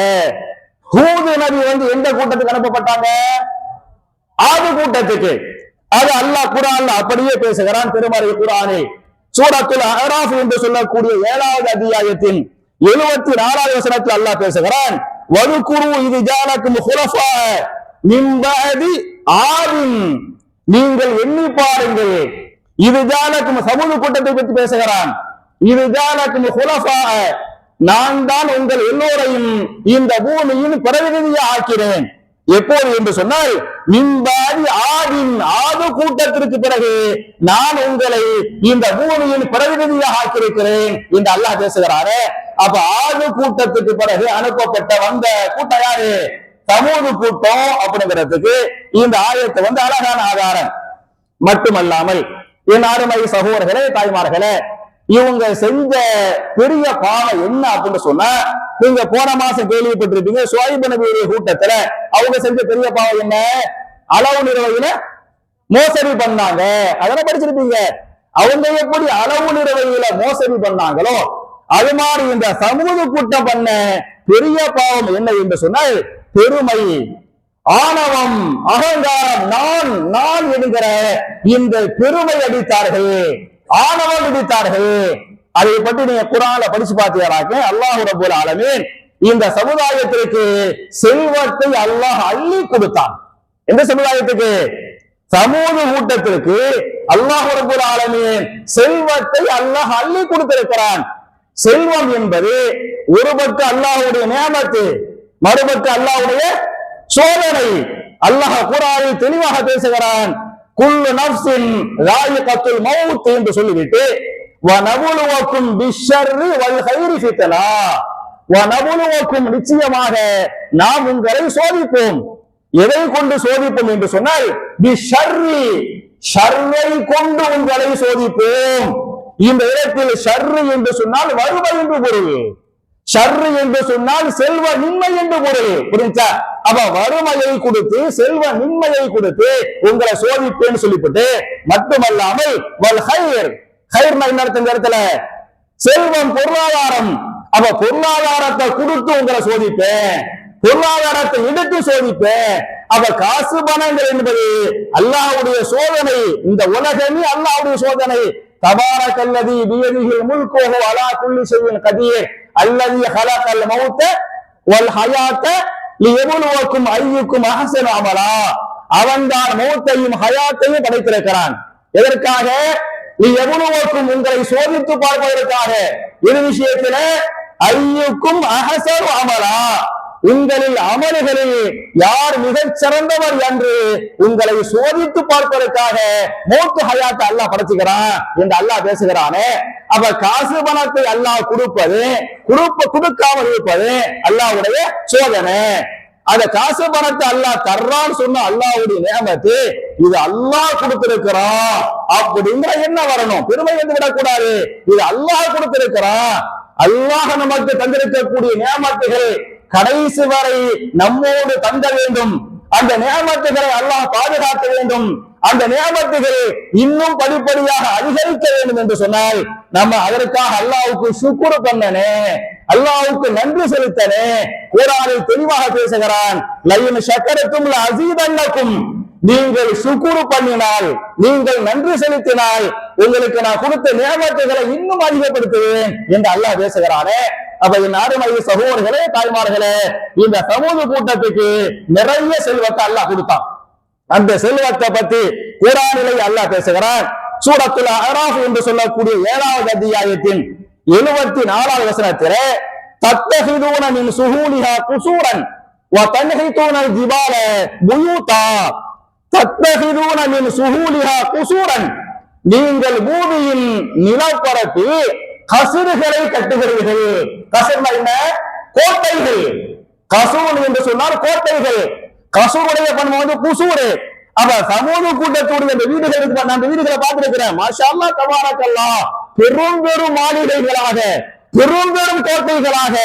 Speaker 1: ஹூத் நபி எந்த கூட்டத்துக்கு அனுப்பப்பட்டாங்க? ஆது கூட்டத்துக்கு. அது அல்லாஹ் குர்ஆன்ல அப்படியே பேசுகிறான். திருமறை குர்ஆனில் சூரத்துல் அஅராஃப் என்று சொல்லக்கூடிய 7வது அத்தியாயத்தின் 74வது வசனத்தில் அல்லாஹ் பேசுகிறான். வதுகுரு இது ஜாலக்கும் குலஃபா மின் பஅதி ஆதின். நீங்கள் எண்ணி பாருங்கள். இது ஜாலக்கும் சமூக கூட்டத்தை பற்றி பேசுகிறான். இது ஜாலக்கும் குலஃபா, நான் தான் உங்கள் எல்லோரையும் இந்த பூமியின் பிரதிநிதியாக ஆக்கிறேன். எப்போது என்று சொன்னால் மின்பாதி ஆதின், ஆது கூட்டத்திற்கு பிறகு நான் உங்களை இந்த பூமியின் பிரதிநிதியாக ஆக்கியிருக்கிறேன் என்று அல்லாஹ் பேசுகிறாரு. அப்ப ஆது கூட்டத்துக்கு பிறகு அனுப்பப்பட்ட வந்த கூட்டம் யாரு? சமூக கூட்டம் அப்படிங்கிறதுக்கு இந்த ஆயத்தை அழகான ஆதாரம். மட்டுமல்லாமல் என் அருமை சகோதரர்களே, தாய்மார்களே, இவங்க செஞ்ச பெரிய பாவம் என்ன அப்படின்னு சொன்னா நீங்க போன மாசம் கேள்விப்பட்டிருப்பீங்க. ஷுஐப் நபியுடைய கூட்டத்துல அவங்க செஞ்ச பெரிய பாவம் என்ன? அளவு நிறுவையில மோசடி பண்ணாங்க. அதெல்லாம் படிச்சிருப்பீங்க. அவங்க எப்படி அளவு நிறுவையில மோசடி பண்ணாங்களோ அது மாதிரி இந்த சமூக கூட்டம் பண்ண பெரிய பாவம் என்ன என்று சொன்னால் பெருமை, ஆணவம், அகங்காரம், நான் நான் என்கிற இந்த பெருமை அடித்தார்கள், ஆணவம் விதித்தார்கள். அதை பற்றி நீங்க குர்ஆன்ல படிச்சு பார்த்தீங்கன்னாக்க அல்லாஹ் ரப்பல் ஆலமீன் இந்த சமுதாயத்திற்கு செல்வத்தை அல்லாஹ் அள்ளி கொடுத்தான். எந்த சமுதாயத்துக்கு? சமூக கூட்டத்திற்கு அல்லாஹ் ரப்பல் ஆலமீன் செல்வத்தை அல்லாஹ் அள்ளி கொடுத்திருக்கிறான். செல்வம் என்பது ஒரு பக்கம் அல்லாஹ்வுடைய நியமத்து, மறுபக்கம் அல்லாஹ்வுடைய சோதனை. அல்லாஹ் குர்ஆனில் தெளிவாக பேசுகிறான். குல்லு நஃப்ஸின் ஸாயிகத்துல் மௌத் என்று சொல்லிவிட்டு வனபுலுவக்கும் பிஷ்ஷர்ரி வல் கைரி ஃபித்னா, வனபுலுவக்கும் நிச்சயமாக நாம் உங்களை சோதிப்போம். எதை கொண்டு சோதிப்போம் என்று சொன்னால் பிஷ்ஷர்ரி, ஷர்ரை கொண்டு உங்களை சோதிப்போம். இந்த இடத்தில் ஷர்ரு என்று சொன்னால் வறுமை என்று பொருள், ஷர்ரு என்று சொன்னால் செல்வ நின்மை என்று பொருள். புரிஞ்சா? அப்ப வறுமையை கொடுத்து செல்வ நின்மையை கொடுத்து உங்களை சோதிப்பேன்னு சொல்லிவிட்டு மட்டுமல்லாமல் வல் ஹைர், ஹைர்னா என்ன அர்த்தம்? இந்த இடத்துல செல்வம், பொருளாதாரம். அப்ப பொருளாதாரத்தை கொடுத்து உங்களை சோதிப்பேன், பொருளாதாரத்தை எடுத்து சோதிப்பேன். அப்ப காசு பணங்கள் என்பது அல்லாஹ்வுடைய சோதனை. இந்த உலகமே அல்லாஹ்வுடைய சோதனை. தபாரக்கல்லதி பியதிஹில் முல்கு வ அலா குல்லி ஷைஇன் கதீர் அல்லதி ஹலகல் மௌத வல் ஹயாத லியபுலுவக்கும் அய்யுக்கும் அஹ்ஸனு அமலா. அவன்தான் மௌத்தையும் ஹயாத்தையும் படைத்திருக்கிறான். எதற்காக? லியபுலுவக்கும் உங்களை சோதித்து பார்ப்பதற்காக. இது விஷயத்துல அய்யுக்கும் அஹ்ஸனு அமலா, உங்களில் அமல்களில் யார் மிகச் சிறந்தவர் என்று உங்களை சோதித்து பார்ப்பதற்காக மௌத் ஹயாத் அல்லாஹ் படைச்சுக்கிறான் என்று அல்லாஹ் பேசுகிறானே. அப்ப காசு பணத்தை அல்லாஹ் கொடுப்பது, கொடுக்காமல் இருப்பது அல்லாஹ்வுடைய சோதனை. அந்த காசு பணத்தை அல்லாஹ் தர்றான்னு சொன்ன அல்லாஹ்வுடைய நியமத்து, இது அல்லாஹ் கொடுத்திருக்கிறான் அப்படிங்கிற என்ன வரணும்? பெருமை வந்து விடக்கூடாது. இது அல்லாஹ் கொடுத்திருக்கிறான். அல்லாஹ் நமக்கு தந்திருக்கக்கூடிய நியமத்துகள் கடைசி வரை நம்மோடு தங்க வேண்டும். அந்த நியமத்துகளை அல்லாஹ் பாதுகாக்க வேண்டும். அந்த நியமத்துகள் இன்னும் படிப்படியாக அதிகரிக்க வேண்டும் என்று சொன்னால் நம்ம அதற்காக அல்லாஹ்வுக்கு ஷுக்ர் பண்ணனே, அல்லாஹ்வுக்கு நன்றி செலுத்தனே. குர்ஆனில் தெளிவாக பேசுகிறான். லயின் ஷக்கரத்தும் லஅஸீதன்னக்கும், நீங்கள் ஷுக்ர் பண்ணினால், நீங்கள் நன்றி செலுத்தினால் உங்களுக்கு நான் கொடுத்த நியமத்துகளை இன்னும் அதிகப்படுத்துவேன் என்று அல்லாஹ் பேசுகிறானே. அப்ப என் அருமை சகோதரர்களே, தாய்மார்களே, இந்த சமூக கூட்டத்துக்கு நிறைய செல்வத்தை அல்லாஹ் கொடுத்தான். அந்த செல்வத்தை பத்தி குர்ஆனிலே அல்லாஹ் பேசுகிறான். சூரத்துல் அராஃப் என்று சொல்லக்கூடிய 7வது அத்தியாயத்தின் 74வது வசனத்திலே தத்தஹிதூன மின் சுஹூலிஹா குசூரன் வ தன்ஹிதூன ஜிபால புயூதா தத்தஹிதூன மின் சுஹூலிஹா குசூரன் நீங்கள் பூமியின் நிலப்பரப்பில் கசுறுகளை கட்டுகிறீர்கள். கசுர்னா என்ன? கோட்டைகள். கசூர் என்று சொன்னால் கோட்டைகள். கசூருடைய பண்பு வந்து குசூரு. அப்ப சமூக கூட்டத்துடைய அந்த வீடுகள் இருக்கு, நான் அந்த வீடுகளை பார்த்திருக்கிறேன். மாஷா அல்லாஹ் தபாரக்கல்லாஹ், பெரும் பெரும் மாளிகைகளாக, பெரும் பெரும் கோட்டைகளாக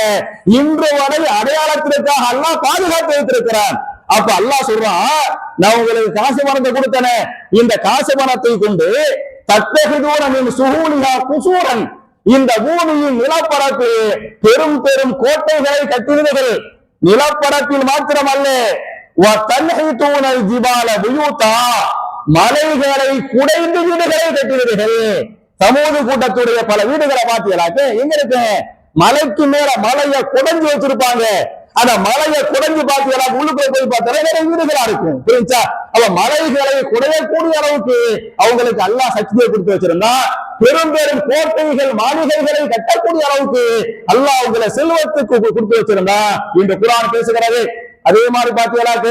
Speaker 1: இன்று வரை அடையாளத்திற்காக அல்லாஹ் பாதுகாத்து வைத்திருக்கிறான். அப்ப அல்லாஹ் சொல்றான், நான் உங்களுக்கு காசு பணத்தை கொடுத்தனே, இந்த காசு பணத்தை கொண்டு தத்தஹிதூன மின் சுஹூலிஹா குசூரன், இந்த பூமியின் நிலப்பரப்பில் பெரும் பெரும் கோட்டைகளை கட்டினீர்கள். நிலப்பரப்பில் மாத்திரமல்ல, மலைகளை குடைந்து வீடுகளை கட்டினீர்கள். சமூக கூட்டத்துடைய பல வீடுகளை பார்த்தீங்களாக்க எங்க இருக்கு? மலைக்கு மேல மலையை குடைஞ்சு வச்சிருப்பாங்க. அந்த மலையை குடைஞ்சு பார்த்தீங்களா, உள்ளுக்குள்ள போய் பார்த்தா நிறைய வீடுகளா இருக்கும். புரிஞ்சா? அவ மலைகளை குடையக்கூடிய அளவுக்கு அவங்களுக்கு அல்லாஹ் சக்தியை கொடுத்து வச்சிருந்தா, பெரும் பெரும் கோட்டைகள் மாளிகைகளை கட்டக்கூடிய அளவுக்கு அல்லாஹ் அவங்களை செல்வத்துக்கு கொடுத்து வச்சிருந்தா இந்த குர்ஆன் பேசுகிறது. அதே மாதிரி பார்த்தீங்களாக்க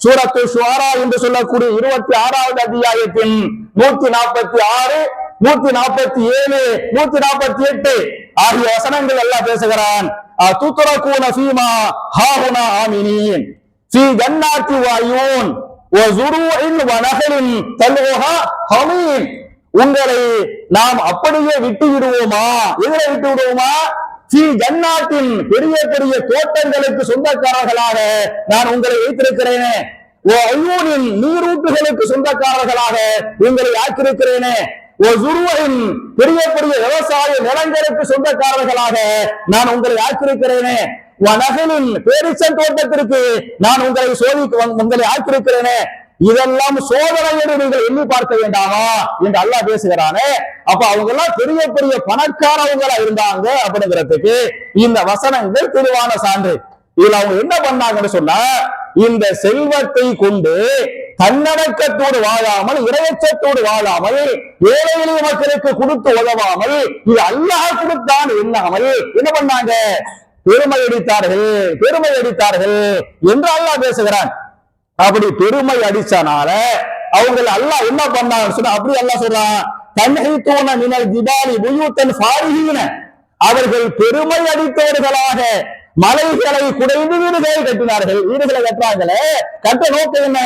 Speaker 1: சூரத்து ஷுஆரா என்று சொல்லக்கூடிய 26வது அத்தியாயத்தின் 146, 147, 148 ஆகிய வசனங்கள் எல்லாம் பேசுகிறான். துத்ரகூன ஃபீமா ஹாஹுனா ஆமினீன் ஃபீ ஜன்னாத்தி வஅயூன் வ ஸுரூஇன் வ நஹலின் தல்உஹா ஹமீம். உங்களை நாம் அப்படியே விட்டு விடுவோமா? எங்களை விட்டு விடுவோமா? ஃபீ ஜன்னாத்தின், பெரிய பெரிய தோட்டங்களுக்கு சொந்தக்காரர்களாக நான் உங்களை வைத்திருக்கிறேனே. ஓ அய்யூனின், நீரூற்றுகளுக்கு சொந்தக்காரர்களாக உங்களை ஆக்கியிருக்கிறேனே. ஓ ஸுரூஇன், பெரிய பெரிய விவசாய நிலங்களுக்கு சொந்தக்காரர்களாக நான் உங்களை ஆக்கியிருக்கிறேனே. வ நஹலின், பேரிச்சம் தோட்டத்திற்கு நான் உங்களை ஆக்கியிருக்கிறேனே. இதெல்லாம் சோதனையோடு நீங்கள் எண்ணி பார்க்க வேண்டாமா என்று அல்லாஹ் பேசுகிறானே. அப்ப அவங்க எல்லாம் பெரிய பெரிய பணக்காரவங்களா இருந்தாங்க அப்படிங்கிறதுக்கு இந்த வசனங்கள் தெளிவான சான்று. இதுல அவங்க என்ன பண்ணாங்கன்னு சொன்னா, இந்த செல்வத்தை கொண்டு தன்னடக்கத்தோடு வாழாமல், இறையச்சத்தோடு வாழாமல், ஏழை எளிய மக்களுக்கு கொடுத்து உதவாமல், இது அல்லாஹ் கொடுத்தான் எண்ணாமல் என்ன பண்ணாங்க? பெருமை அடித்தார்கள் என்று அல்லாஹ் பேசுகிறான். அப்படி பெருமை அடிச்சனால அவங்க அல்லாஹ் என்ன பண்ணாங்கன்னு சொன்னா, அப்படி அல்லாஹ் சொல்றான், தன்ஹிதூன மினல் ஜிபாலி புயூத்தன் ஃபாரிஹீன, அவர்கள் பெருமை அடித்தவர்களாக மலைகளை குடைந்து வீடுகளை கட்டினார்கள். வீடுகளை கட்டுறாங்களே, கட்ட நோக்கம் என்ன?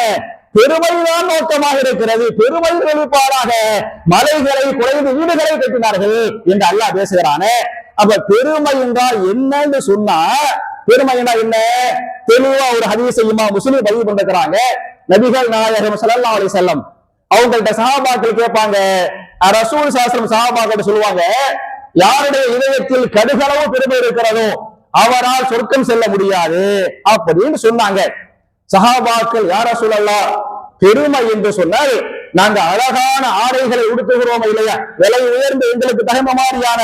Speaker 1: பெருமைதான் நோக்கமாக இருக்கிறது. பெருமை வெளிப்பாடாக மலைகளை குடைந்து வீடுகளை கட்டினார்கள் என்று அல்லாஹ் பேசுகிறானே. அப்ப பெருமை என்றால் என்னன்னு சொன்னா, பெருமை என்ன? தெளிவா ஒரு ஹதீஸை இமாம் முஸ்லிம் பதிவு பண்ணிருக்கிறாங்க. நபிகள் நாயகம் ஸல்லல்லாஹு அலைஹி வஸல்லம் அவங்கள்ட்ட சஹாபாக்கள் கேட்பாங்க, ரசூல் ஸல்லல்லாஹு சஹாபாக்கள் சொல்லுவாங்க, யாருடைய இதயத்தில் கடுகளவு பெருமை இருக்கிறதோ அவரால் சொர்க்கம் செல்ல முடியாது அப்படின்னு சொன்னாங்க. சஹாபாக்கள், யா ரசூலல்லாஹ், பெருமை என்று சொன்னால் நாங்க அழகான ஆடைகளை உடுத்துகிறோமே இல்லையா, விலை உயர்ந்த எங்களுக்கு தகுந்த மாதிரியான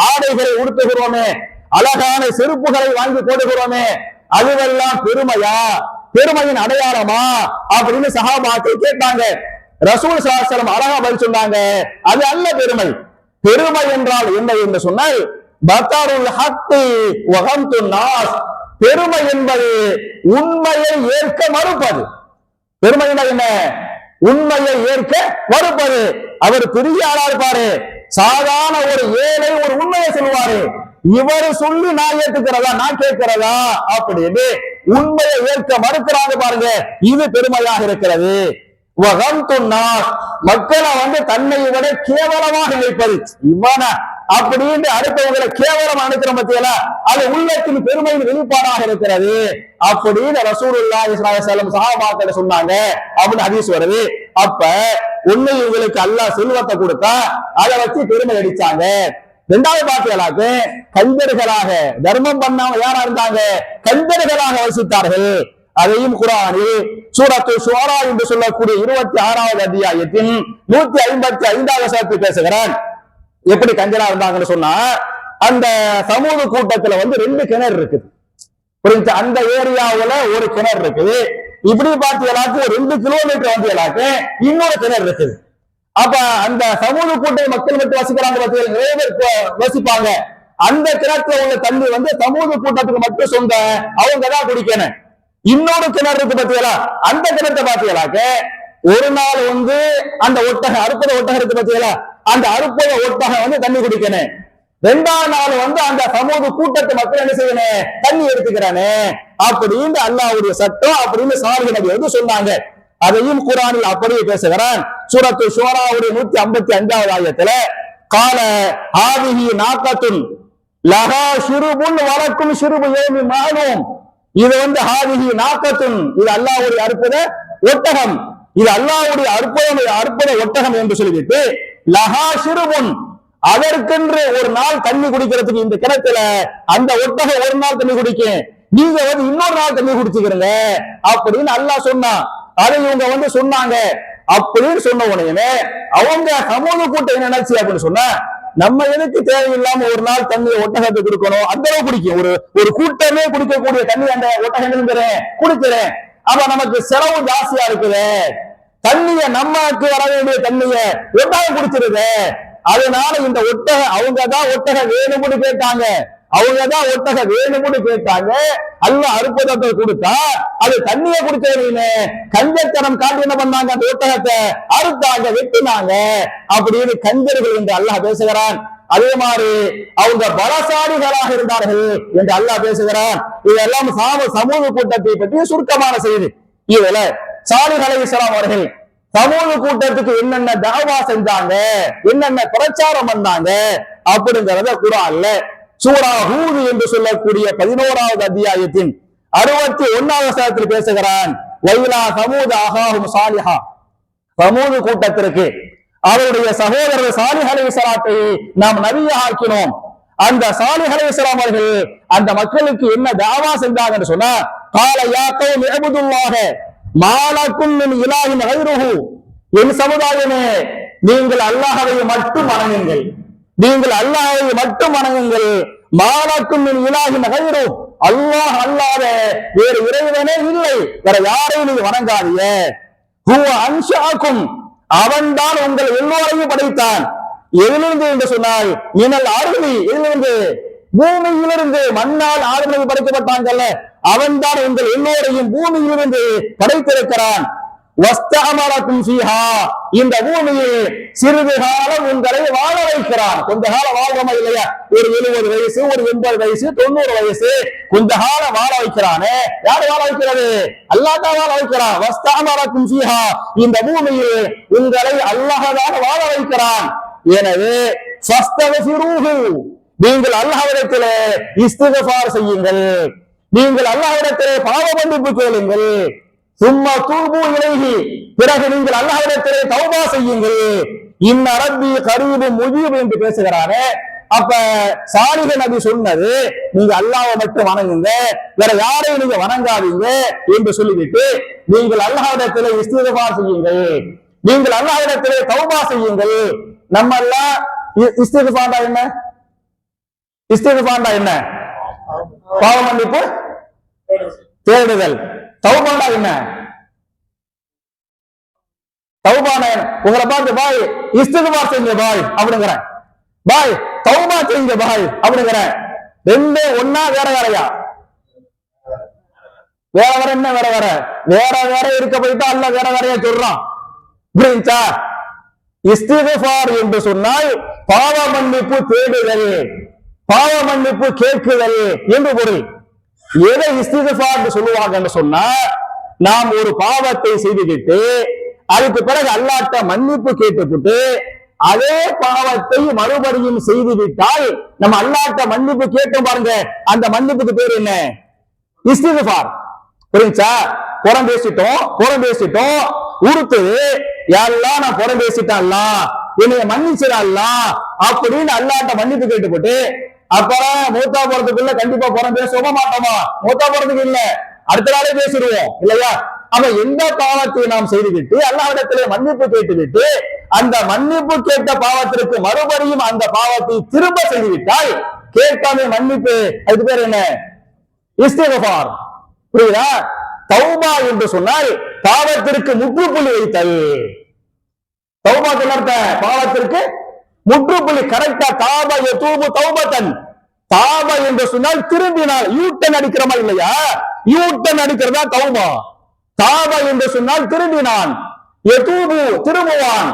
Speaker 1: ஆடைகளை உடுத்துகிறோமே, அழகான செருப்புகளை வாங்கி போடுகிறோமே, அதுவெல்லாம் பெருமையா? பெருமையின் அடையாளமா அப்படின்னு சஹாபாக்கள் கேட்டாங்க. ரசூல் ஸல்லல்லாஹு அலைஹி வஸல்லம் அழகா பதில் சொன்னாங்க, அது அல்ல பெருமை. பெருமை என்றால் என்ன என்று சொன்னால், பதருல் ஹக்கி வ கம்துன் நாஸ், பெருமை என்பது உண்மையை ஏற்க மறுப்பது. பெருமை என்ன? உண்மையை ஏற்க மறுப்பது. அவர் பெரிய ஆளா இருப்பாரு, சாதாரண ஒரு ஏழை ஒரு உண்மையை சொல்லுவாரு, இவர் சொல்லி நான் ஏற்றுக்கிறதா, நான் கேட்கிறதா அப்படின்னு உண்மையை ஏற்க மறுக்கிறாங்க பாருங்க, இது பெருமையாக இருக்கிறது. மக்களை தன்னை விட கேவலமாக நினைப்பது, இவன அப்படின்னு அடுத்தவங்களை கேவலம் அனுக்கிற பத்தியல, அது உள்ளத்தின் பெருமையின் வெளிப்பாடாக இருக்கிறது அப்படின்னு ரசூலுல்லாஹி ஸல்லல்லாஹு அலைஹி வஸல்லம் சஹாபாக்கள் சொன்னாங்க அப்படின்னு ஹதீஸ் வருது. அப்ப உண்மை இவங்களுக்கு அல்லாஹ் செல்வத்தை கொடுத்தா அதை வச்சு பெருமை அடிச்சாங்க. இரண்டாவது பாத்தியலாக்கு கஞ்சர்களாக தர்மம் பண்ணாம யாரா இருந்தாங்க? கஞ்சர்களாக வசித்தார்கள். அதையும் குர்ஆனில் சூரத்து ஷுஆரா என்று சொல்லக்கூடிய 26வது அத்தியாயத்தின் 155வது வசனத்தில் பேசுகிறான். எப்படி கஞ்சரா இருந்தாங்கன்னு சொன்னா, அந்த சமூக கூட்டத்துல 2 கிணறு இருக்குது. புரிஞ்சு? அந்த ஏரியாவுல ஒரு கிணறு இருக்குது. இப்படி பார்த்தீங்களாக்கு 2 கிலோமீட்டர் வந்தீங்களாக்கு இன்னொரு கிணறு இருக்குது. அப்ப அந்த சமூக கூட்டை மக்கள் மட்டும் வசிக்கிறாங்க, நிறைய பேர் வசிப்பாங்க. அந்த கிணத்துல உள்ள தண்ணி வந்து சமூக கூட்டத்துக்கு மட்டும் சொந்த, அவங்க தான் குடிக்கணும். இன்னொரு கிணறு இருக்கு பாத்தீங்களா, அந்த கிணத்தை பாத்தீங்களாக்க ஒரு நாள் வந்து அந்த ஒட்டகம், அறுப்பத ஒட்டகம் இருக்கு பாத்தீங்களா, அந்த அறுப்பத ஒட்டகம் வந்து தண்ணி குடிக்கணும். ரெண்டாவது நாள் வந்து அந்த சமூக கூட்டத்து மக்கள் என்ன செய்யணும், தண்ணி எடுத்துக்கிறானே அப்படின்னு அல்லாஹ்வுடைய சட்டம் அப்படின்னு சாலிஹ் நபி வந்து சொன்னாங்க. அதையும் குர்ஆனில் அப்படியே பேசுகிறான். சூரத்து ஷூராவுடைய 155வது ஆயத்துல கால ஹாதிஹி நாகத்துன் லஹா ஷுருபுன் வலக்கும் ஷுருபு யௌமி மஅலூம். இது வந்து ஹாதிஹி நாகத்துன், இது அல்லாஹ்வுடைய அற்புத ஒட்டகம், இது அல்லாஹ்வுடைய அற்புத ஒட்டகம் என்று சொல்லிவிட்டு லஹா ஷுருபுன், அதற்கென்று ஒரு நாள் தண்ணி குடிக்கிறதுக்கு இந்த கிணத்துல அந்த ஒட்டகம் ஒரு நாள் தண்ணி குடிக்கும், நீங்க வந்து இன்னொரு நாள் தண்ணி குடிச்சுக்கிறீங்க அப்படின்னு அல்லாஹ் சொன்னான். அதை இவங்க வந்து சொன்னாங்க. அப்படின்னு சொன்ன உடனே அவங்க சமூக கூட்டம் என்ன நினைச்சு அப்படின்னு சொன்னா, நம்ம எதுக்கு தேவையில்லாம ஒரு நாள் தண்ணியை ஒட்டகத்தை கொடுக்கணும், அந்த அளவு குடிக்கும், ஒரு கூட்டமே குடிக்கக்கூடிய தண்ணி அந்த ஒட்டகம் குடிக்கிறேன், அப்ப நமக்கு செலவு ஜாஸ்தியா இருக்குது, தண்ணிய நமக்கு வர வேண்டிய தண்ணிய ஒட்டகம் குடிச்சிருது. அதனால இந்த ஒட்டகம் அவங்கதான் ஒட்டகம் வேணும்னு கேட்டாங்க, அவங்கதான் ஒட்டகம் வேணும்னு கேட்டாங்க. அல்லாஹ் அற்புதத்தை கொடுத்தா அது தண்ணியை குடிச்சவங்க கஞ்சத்தனம் காட்டி என்ன பண்ணாங்க, அந்த ஒட்டகத்தை அறுத்தாங்க, வெட்டினாங்க அப்படின்னு கஞ்சர்கள் என்று அல்லாஹ் பேசுகிறான். அதே மாதிரி அவங்க பலசாலிகளாக இருந்தார்கள் என்று அல்லாஹ் பேசுகிறான். இதெல்லாம் சமூக கூட்டத்தை பற்றி சுருக்கமான செய்தி. இதுல சாலிஹ் அலைஹிஸ்ஸலாம் அவர்கள் சமூக கூட்டத்துக்கு என்னென்ன தஅவா செஞ்சாங்க, என்னென்ன பிரச்சாரம் பண்ணாங்க அப்படிங்கறத குர்ஆன்ல சூரா ஹூத் என்று சொல்லக்கூடிய 11வது அத்தியாயத்தின் 61வது வசனத்தில் பேசுகிறான். வைலா சமூத அஹாஹும் சாலிஹா, சமூக கூட்டத்திற்கு அவருடைய சகோதரர் சாலிஹ் அலைஹிஸ்ஸலாத்தை நாம் நபியாக ஆக்கினோம். அந்த சாலிஹ் அலைஹிஸ்ஸலாம் அவர்கள் அந்த மக்களுக்கு என்ன தஅவா செஞ்சாங்கன்னு சொன்னா, கால யா கௌமி இஅ்புதுல்லாஹ மாலக்கும் மின் இலாஹின் கைருஹு, என் சமுதாயமே நீங்கள் அல்லாஹ்வை மட்டும் வணங்குங்கள், நீங்கள் அல்லாஹ்வை மட்டும் வணங்குங்கள். மாலக்கும் மின் இலாஹின் கைருஹு, அல்லாஹ் அல்லாத வேறு இறைவனே இல்லை, வேற யாரையும் நீங்க வணங்காதீங்க. ஹுவ அன்ஷாக்கும், அவன்தான் உங்கள் எல்லோரையும் படைத்தான். எதிலிருந்து என்று சொன்னால் மினல் அர்தி, எதிலிருந்து, பூமியிலிருந்து, மண்ணால் ஆதரவு படைக்கப்பட்டாங்கல்ல, அவன்தான் உங்கள் எல்லோரையும் பூமியிலிருந்து படைத்திருக்கிறான். வஸ்தஅமரக்கும் ஃபீஹா, இந்த பூமியில் சிறிது காலம் உங்களை வாழ வைக்கிறான். கொஞ்ச காலம் வாழ்றோமா இல்லையா, ஒரு 70 வயசு, ஒரு 80 வயசு, 90 வயசு, கொஞ்ச காலம் வாழ வைக்கிறானே, யாரு வாழ வைக்கிறது, அல்லாஹ் தான் வாழ வைக்கிறான். வஸ்தஅமரக்கும் ஃபீஹா, இந்த பூமியில் உங்களை அல்லாஹ் தான் வாழ வைக்கிறான். எனவே ஃபஸ்தக்ஃபிரூஹு, நீங்கள் அல்லாஹ்விடத்திலே இஸ்திக்ஃபார் செய்யுங்கள், நீங்கள் அல்லாஹ்விடத்திலே பாவ மன்னிப்பு கேளுங்கள். சும்மா தூபு இலைஹி, பிறகு நீங்கள் அல்லாஹ்விடத்திலே தௌபா செய்யுங்கள். இன்ன ரப்பி கரீபு முஜீப் என்று பேசுகிறானே. அப்ப சாலிஹ் நபி சொன்னது நீங்க அல்லாஹ்வை மட்டும் வணங்குங்க, வேற யாரையும் நீங்க வணங்காதீங்க என்று சொல்லிவிட்டு நீங்கள் அல்லாஹ்விடத்திலே இஸ்திக்ஃபார் செய்யுங்கள், நீங்கள் அல்லாஹ்விடத்திலே தௌபா செய்யுங்கள். நம்ம எல்லாம் இஸ்திக்ஃபார்னா என்ன, இஸ்திக்ஃபார்னா என்ன, பாவ மன்னிப்பு தேடுதல். தௌபானா என்ன, தௌபானா உங்களை பார்த்து பாய் இஸ்திக்ஃபார் செய்யுங்க பாய் அப்படிங்கிறேன், பாய் தௌபா செய்யுங்க பாய் அப்படிங்கிறேன். ரெண்டு ஒன்னா வேற வேறையா, வேற வேற என்ன, வேற வேற வேற வேற இருக்க போயிட்டா அல்ல வேற வேறையா சொல்றான். புரியுச்சா? இஸ்திக்ஃபார் என்று சொன்னால் பாவ மன்னிப்பு தேடுதல், பாவ மன்னிப்பு கேட்குதல் என்று பொருள். எதை இஸ்திக்ஃபார் சொல்லுவாங்கன்னு சொன்னா, நாம் ஒரு பாவத்தை செய்துவிட்டு அதுக்கு பிறகு அல்லாஹ்ட்ட மன்னிப்பு கேட்டுவிட்டு அதே பாவத்தை மறுபடியும் செய்து விட்டால் நம்ம அல்லாஹ்ட்ட மன்னிப்பு கேட்டோம் பாருங்க, அந்த மன்னிப்புக்கு பேர் என்ன, இஸ்திக்ஃபார். புரியுச்சா? புறம் பேசிட்டோம் உறுத்துது, யாரெல்லாம் நான் புறம் பேசிட்டேன், என்னைய மன்னிச்சிடலாம் அப்படின்னு அல்லாஹ்ட்ட மன்னிப்பு கேட்டுப்பட்டு அப்புறம் மூத்தா போறதுக்குள்ள கண்டிப்பா புறம் பேசவே மாட்டோமா, மூத்தா போறதுக்கு இல்ல அடுத்த நாளே பேசிடுவோம் இல்லையா? அப்ப எந்த பாவத்தை நாம் செய்துவிட்டு அல்லாஹ்விடத்திலே மன்னிப்பு கேட்டுவிட்டு அந்த மன்னிப்பு கேட்ட பாவத்திற்கு மறுபடியும் அந்த பாவத்தை திரும்ப செய்துவிட்டால் கேட்காம மன்னிப்பு, அதுக்கு பேர் என்ன, இஸ்திக்ஃபார். புரியுதா? தௌபா என்று சொன்னால் பாவத்திற்கு முற்றுப்புள்ளி வைத்தல், தௌபாக்கு என்ன அர்த்தம்? பாவத்திற்கு முற்றுப்புள்ளி. கரெக்டா தாபா யதூபு தௌபத்தன். தாபா என்று சொன்னால் திரும்பினால், யூட்டன் அடிக்கிறமா இல்லையா? யூட்டன் அடிக்கிறதா தௌபா. தாபா என்று சொன்னால் திரும்பினான், யதூபு திரும்புவான்,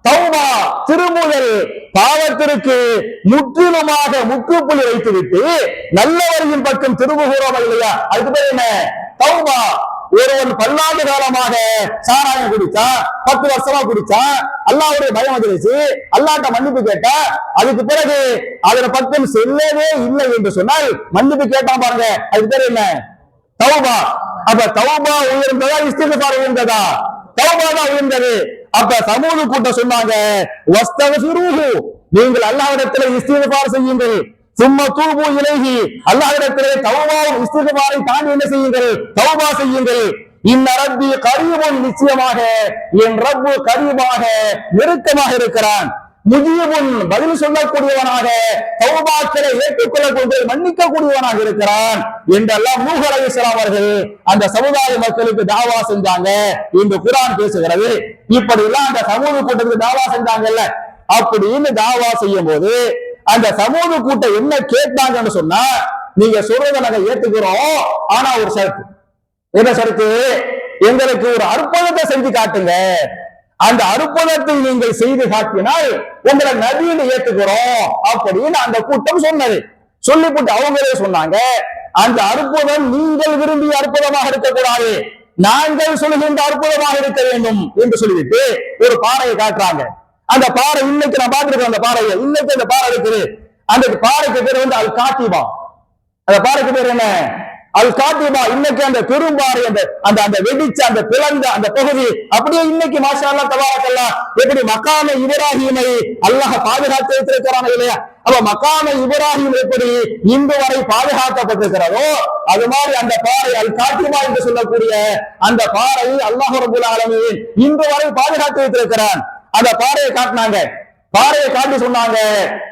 Speaker 1: தௌபா திரும்புதல். பாவத்திற்கு முற்றிலுமாக முற்றுப்புள்ளி வைத்துவிட்டு நல்லவரின் பக்கம் திரும்புகிறோம் இல்லையா? அதுக்கு பேர் என்ன? தௌபா. ஒருவன் பல்லாண்டு காலமாக சாராயம் குடிச்சா, 10 வருஷமா குடிச்சா, அல்லாஹ்வுடைய பயம் வந்துருச்சு, அல்லாஹ்ட்ட மன்னிப்பு கேட்டா, அதுக்கு பிறகு அதன் பக்கம் செல்லவே இல்லை என்று சொன்னால் மன்னிப்பு கேட்டான் பாருங்க, அதுக்கு பேர் என்ன? தௌபா. அப்ப தௌபா உயர்ந்ததா இஸ்திக்ஃபார் உயர்ந்ததா? தௌபா தான் உயர்ந்தது. அப்ப சமூக கூட்டம் சொன்னாங்க, வஸ்தக்ஃபிரூஹு, நீங்கள் அல்லாஹ்விடத்திலே இஸ்திக்ஃபார் செய்யுங்கள், சும்ம தூபு இலைஹி, அல்லாஹ்விடத்திலே தௌபாவும் இஸ்திக்ஃபாரை தாண்டி என்ன செய்யுங்கள்? தௌபா செய்யுங்கள். இன்ன ரப்பி கரீபுன், நிச்சயமாக என் ரப்பு கரீபாக நெருக்கமாக இருக்கிறான், முஜீபுன், பதில் சொல்லக்கூடியவனாக, தௌபாக்களை ஏற்றுக்கொள்ளக்கூடிய மன்னிக்க கூடியவனாக இருக்கிறான் என்றெல்லாம் நூஹ் அலைஹிஸ்ஸலாம் அவர்கள் அந்த சமுதாய மக்களுக்கு தாவா செஞ்சாங்க என்று குர்ஆன் பேசுகிறது. இப்படி எல்லாம் அந்த சமூக கூட்டத்துக்கு தாவா செஞ்சாங்கல்ல, அப்படின்னு தாவா செய்யும் போது அந்த சமூக கூட்டம் என்ன கேட்டாங்கன்னு சொன்னா, நீங்க சொல்றதை நாங்க ஏத்துக்கிறோம், ஆனா ஒரு ஷரத்து. என்ன ஷரத்து? எங்களுக்கு ஒரு அற்புதத்தை செஞ்சு காட்டுங்க, அந்த அற்புதத்தை நீங்கள் செய்து காட்டினால் உங்களை நபின்னு ஏத்துக்கிறோம் அப்படின்னு அந்த கூட்டம் சொன்னது. சொல்லிவிட்டு அவங்களே சொன்னாங்க, அந்த அற்புதம் நீங்கள் விரும்பிய அற்புதமாக இருக்கக்கூடாது, நாங்கள் சொல்லுகின்ற அற்புதமாக இருக்க வேண்டும் என்று சொல்லிவிட்டு ஒரு பாறையை காட்டுறாங்க. அந்த பாறை இன்னைக்கு நான் பார்த்திருக்கேன், அந்த பாறையை இன்னைக்கு அந்த பாறை இருக்குது. அந்த பாறைக்கு பேர் வந்து அல் காத்திபா. அந்த பாறைக்கு பேர் என்ன? அல் காத்திபா. இன்னைக்கு அந்த பெரும்பாறை, அந்த அந்த அந்த வெடிச்ச அந்த பிளந்த அந்த பகுதி அப்படியே இன்னைக்கு மாஷா அல்லாஹ் தபாரக்கல்லாஹ் எப்படி மகாமே இப்ராஹீமை அல்லாஹ் பாதுகாத்து வைத்திருக்கிறான் இல்லையா? அப்ப மகாமே இப்ராஹீம் எப்படி இன்று வரை பாதுகாக்கப்பட்டிருக்கிறதோ அது மாதிரி அந்த பாறை அல் காத்திபா என்று சொல்லக்கூடிய அந்த பாறை அல்லாஹ் ரப்பல் ஆலமீன் இன்று வரை பாதுகாத்து வைத்திருக்கிறான். அந்த பாறையை காட்டினாங்க. பாறையை காட்டி சொன்னாங்க,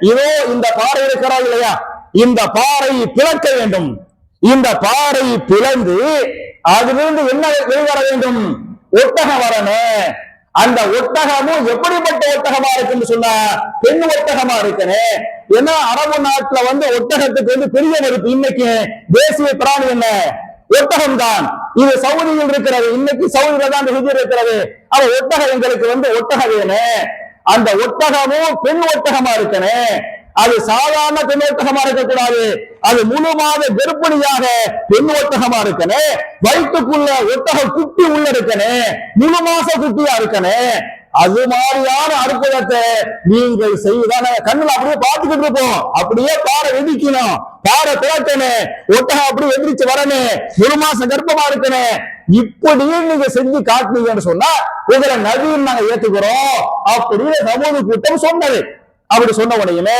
Speaker 1: இதோ இந்த பாறை இருக்கிறா இல்லையா, இந்த பாறை பிளக்க வேண்டும், இந்த பாறை பிளந்து அதிலிருந்து என்ன வெளிவர வேண்டும்? ஒட்டகம் வரணும். அந்த ஒட்டகமும் எப்படிப்பட்ட ஒட்டகமா இருக்குன்னு சொன்னா பெண் ஒட்டகமா இருக்கணும். ஏன்னா அரபு நாட்டுல வந்து ஒட்டகத்துக்கு வந்து பெரிய மதிப்பு. இன்னைக்கு தேசிய பிராணி என்ன? ஒட்டகம் தான். இது சவுதியில் இருக்கிறது, இன்னைக்கு சவுதியில தான் அந்த ஹிஜ்ர் இருக்கிறது. அவ ஒட்டகம் எங்களுக்கு வந்து ஒட்டகம் வேணும். அந்த ஒட்டகமும் பெண் ஒட்டகமா இருக்கணும். அது சாதாரண பெண் ஒட்டகமா இருக்கக்கூடாது, அது முழு மாத கர்ப்பிணியாக பெண் ஒட்டகமா இருக்கணும். வயிற்றுக்குள்ள ஒட்டகம் குட்டி உள்ள இருக்கணும், முழு மாச குட்டியா இருக்கணும். அது மாதிரியான அற்புதத்தை நீங்கள் செய்தான கண்ணுல அப்படியே பார்த்துக்கிட்டு இருப்போம். அப்படியே பாறை வெடிக்கணும், பாறை பிறக்கணும், ஒட்டகம் அப்படியே எந்திரிச்சு வரணும், ஒரு மாசம் கர்ப்பமா இருக்கணும். இப்படியே நீங்க செஞ்சு காட்டுனீங்கன்னு சொன்னா உங்களை நபின்னு நாங்க ஏத்துக்கிறோம் அப்படின்னு சமூக கூட்டம் சொன்னது. அப்படி சொன்ன உடனே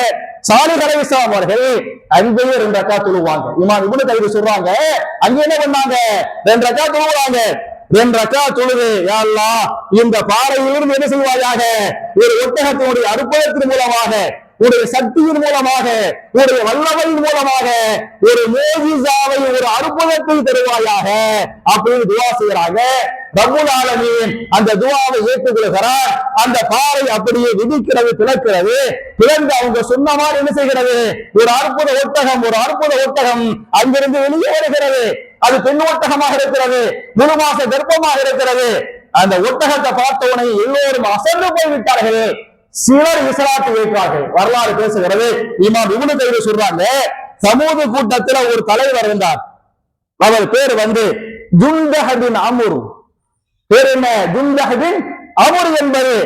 Speaker 1: சாலிஹ் அலைஹிஸ்ஸலாம் அவர்கள் அங்கேயே 2 ரக்காத் தொழுவாங்க. இமாம் இப்னு கதீர் சொல்றாங்க, அங்க என்ன பண்ணாங்க? 2 ரக்காத் தொழுவாங்க. 2 ரக்காத் தொழுது, யா அல்லாஹ் இந்த பாறையிலிருந்து என்ன செய்வாயாக? ஒரு ஒட்டகத்தினுடைய அற்புதத்தின் மூலமாக, உடைய சக்தியின் மூலமாக, உடைய வல்லமையின் மூலமாக ஒரு மோஜிசாவை, ஒரு அற்புதத்தை தருவாயாக அப்படின்னு துஆ செய்யறாங்க. ரப்புல் ஆலமீன் அந்த துஆவை ஏற்றுக்கொள்கிறார். அந்த பாறை அப்படியே வெடிக்கிறது, பிளக்கிறது. பிளந்து அவங்க சொன்ன மாதிரி என்ன செய்கிறது? ஒரு அற்புத ஒட்டகம், ஒரு அற்புத ஒட்டகம் அங்கிருந்து வெளியே வருகிறது. அது பெண் ஒட்டகமாக இருக்கிறது, முழு மாச கர்ப்பமாக இருக்கிறது. அந்த ஒட்டகத்தை பார்த்தவனை எல்லோரும் அசந்து போய்விட்டார்கள். சிலர் இஸ்லாத்தை ஏற்றார்கள். வரலாறு பேசுகிறது. இமாம் இப்னு கதீர் சொல்றாங்க, சமூக கூட்டத்துல ஒரு தலைவர் இருந்தார். அவர் பேர் வந்து ஜுந்தஹ் பின் அம்ர். பேர் என்ன? ஜுந்தஹ் பின் அம்ர் என்பது.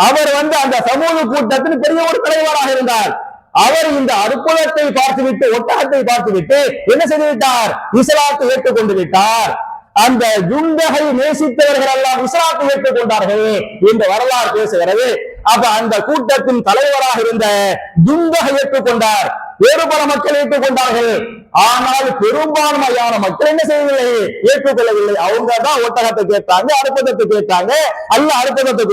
Speaker 1: அவர் வந்து அந்த சமூக கூட்டத்தில் பெரிய ஒரு தலைவராக இருந்தார். அவர் இந்த அற்புதத்தை பார்த்துவிட்டு, ஒட்டகத்தை பார்த்துவிட்டு என்ன செய்து விட்டார்? இஸ்லாத்தை ஏற்றுக்கொண்டு விட்டார். அந்த ஜுந்தஹை நேசித்தவர்கள் எல்லாம் இஸ்லாத்தை ஏற்றுக்கொண்டார்கள் என்று வரலாறு பேசுகிறது. அப்ப அந்த கூட்டத்தின் தலைவராக இருந்த ஜுந்தஹை ஏற்றுக்கொண்டார். வேறு பல மக்கள் ஏற்றுக்கொண்டார்கள். ஆனால் பெரும்பான்மையான மக்கள் என்ன செய்யவில்லை? ஏற்றுக்கொள்ளவில்லை. அவங்க தான் ஒட்டகத்தை கேட்டாங்க, அற்புதத்தை கேட்டாங்க. அல்லாஹ் அற்புதத்தை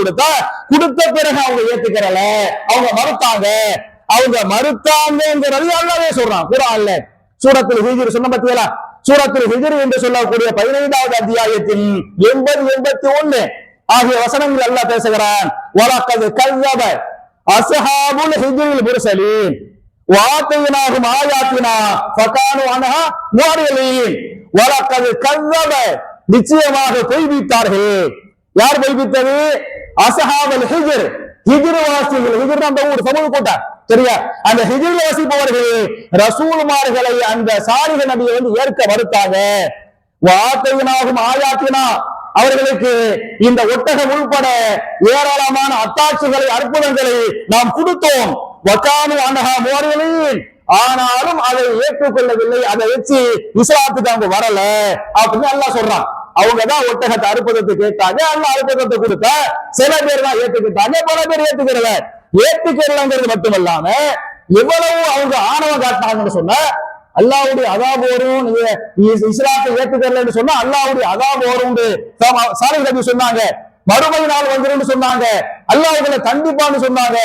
Speaker 1: கொடுத்த பிறகு அவங்க ஏற்றுக்கிறல, அவங்க மறுத்தாங்க. அவங்க மறுத்தாங்கிறது அல்லாஹ்வே சொல்றான் குர்ஆன்ல. சூரத்துல் ஹிஜ்ர் சொன்ன பத்தியலா, சூரத்துல் ஹிஜ்ர் என்று சொல்லக்கூடிய 15வது அத்தியாயத்தின் 80, 81 ஆகிய வசனங்கள் அல்லாஹ் பேசுகிறான். வலக்கது கல்லப அஸ்ஹாபுல் ஹிஜ்ரில் முர்சலீன் வஆத்தைனாஹும் ஆயாத்தினா ஃபகானு அன்ஹா முஅரிலீன். வலக்கது கல்லப நிச்சயமாக பொய்வித்தார்கள். யார் பொய்வித்தது? அஸ்ஹாபுல் ஹிஜ்ர், ஹிஜ்ர் வாசிகள். ஹிஜ்ர் அந்த ஊர் சமூக கூட்டம், சரியா? அந்த ஹிஜ்ரில் வசிப்பவர்கள் ரசூல்மார்களை அந்த சாலிஹ் நபியை வந்து ஏற்க மறுத்தாங்க. வஆத்தைனாஹும் ஆயாத்தினா, அவர்களுக்கு இந்த ஒட்டகம் உள்பட ஏராளமான அத்தாட்சிகளை அற்புதங்களை நாம் கொடுத்தோம். வகானு அன்ஹா முஅரிலீன், ஆனாலும் அதை ஏற்றுக்கொள்ளவில்லை. அதை வச்சு இஸ்லாத்துக்கு அவங்க வரல அப்படின்னு அல்லாஹ் சொல்றான். அவங்கதான் ஒட்டகத்தை அற்புதத்தை கேட்டாங்க, அல்லாஹ் அற்புதத்தை கொடுத்த. சில பேர் தான் ஏத்துக்கிட்டாங்க, பல பேர் ஏத்துக்கிறல. ஏத்துக்கிறலங்கிறது மட்டுமல்லாம எவ்வளவு அவங்க ஆணவம் காட்டினாங்கன்னு சொன்ன அல்லாஹ்வுடைய அதாபு வரும். நீங்க இஸ்லாத்தை ஏத்துக்கறலன்னு சொன்னா அல்லாஹ்வுடைய அதாபு வரும் சாலிஹ் நபி சொன்னாங்க. மறுமை நாள் வந்துருன்னு சொன்னாங்க. அல்லாஹ்வுடைய கண்டிப்பான்னு சொன்னாங்க.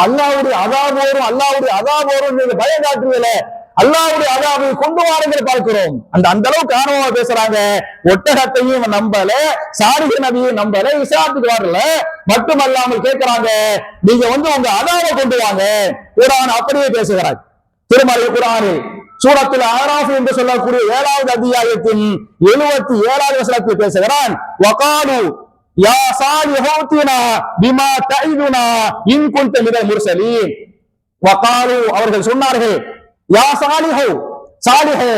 Speaker 1: அல்லாஹ்வுடைய அதாபு வரும், அல்லாஹ்வுடைய அதாபு வரும், நீங்க பயம் காட்டுறீங்களே, அல்லாஹ்வுடைய அதாபை கொண்டு வாருங்கள் பார்க்கிறோம். அந்த அளவுக்கு ஆணவமா பேசுறாங்க. ஒட்டகத்தையும் நம்பல, சாலிஹ் நபியும் நம்பல, இஸ்லாத்துக்கு வரல. மட்டுமல்லாமல் கேட்கிறாங்க, நீங்க வந்து உங்க அதாவை கொண்டு வாங்க. குர்ஆன் அப்படியே பேசுகிறார். திருமறை குர்ஆனில் சூரத்துல் ஆராஃப் என்று சொல்லக்கூடிய 7வது அத்தியாயத்தின் 77வது வசனத்தில் பேசுகிறான். வகாலு யா சாலிஹூத்தினா பிமா தஇதுனா இன் குன்த மினல் முர்சலீன். வகாலு, அவர்கள் சொன்னார்கள், யா சாலிஹு, சாலிஹே,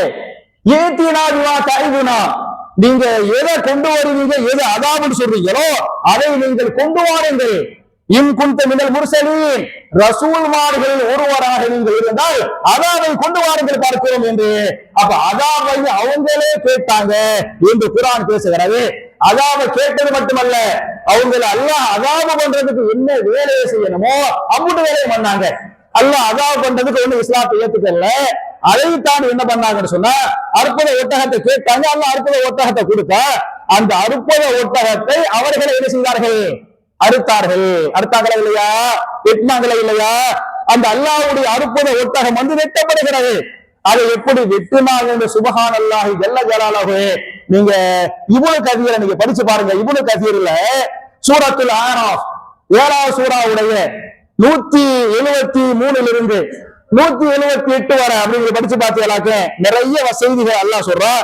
Speaker 1: ஏத்தினா பிமா தஇதுனா, நீங்க எதை கொண்டு வருவீங்க, எது அதாபுன்னு சொல்றீங்களோ அதை நீங்கள் கொண்டு வாருங்கள். இன் குன்த மினல் முர்சலீன், ரசூல்மார்களில் ஒருவராக நீங்கள் இருந்தால் அதாவை கொண்டு வாருங்கள் பார்க்கிறோம் என்று. அப்ப அதாவை அவங்களே கேட்டாங்க என்று குர்ஆன் பேசுகிறது. அதாவை கேட்டது மட்டுமல்ல, அவங்களை அல்லாஹ் அதாபு பண்றதுக்கு என்ன வேலையை செய்யணுமோ அம்புட்டு வேலையை பண்ணாங்க. அல்லாஹ் அதாபு பண்றதுக்கு ஒண்ணு இஸ்லாத்தை ஏத்துக்கல, அதைத்தான் என்ன பண்ணாங்கன்னு சொன்னா அற்புத ஒட்டகத்தை கேட்டாங்க. அல்லாஹ் அற்புத ஒட்டகத்தை கொடுக்க, அந்த அற்புத ஒட்டகத்தை அவர்களை என்ன செய்தார்கள்? அறுத்தார்கள். அறுத்தாங்களா இல்லையா? வெட்டினாங்களா இல்லையா? அந்த அல்லாஹ்வுடைய அற்புத ஒட்டகம் வந்து வெட்டப்படுகிறது. அதை எப்படி வெட்டினாங்க என்று சுப்ஹானல்லாஹ் ஜல்ல ஜலாலுஹு. நீங்க இப்னு கதீரை நீங்க படிச்சு பாருங்க. இப்னு கதீர்ல சூரத்துல் ஆராஃப் 7வது சூராவுடைய 173 178 வரை அப்படிங்கிற படிச்சு பார்த்தீங்களாக்க நிறைய செய்திகள் அல்லாஹ் சொல்றான்.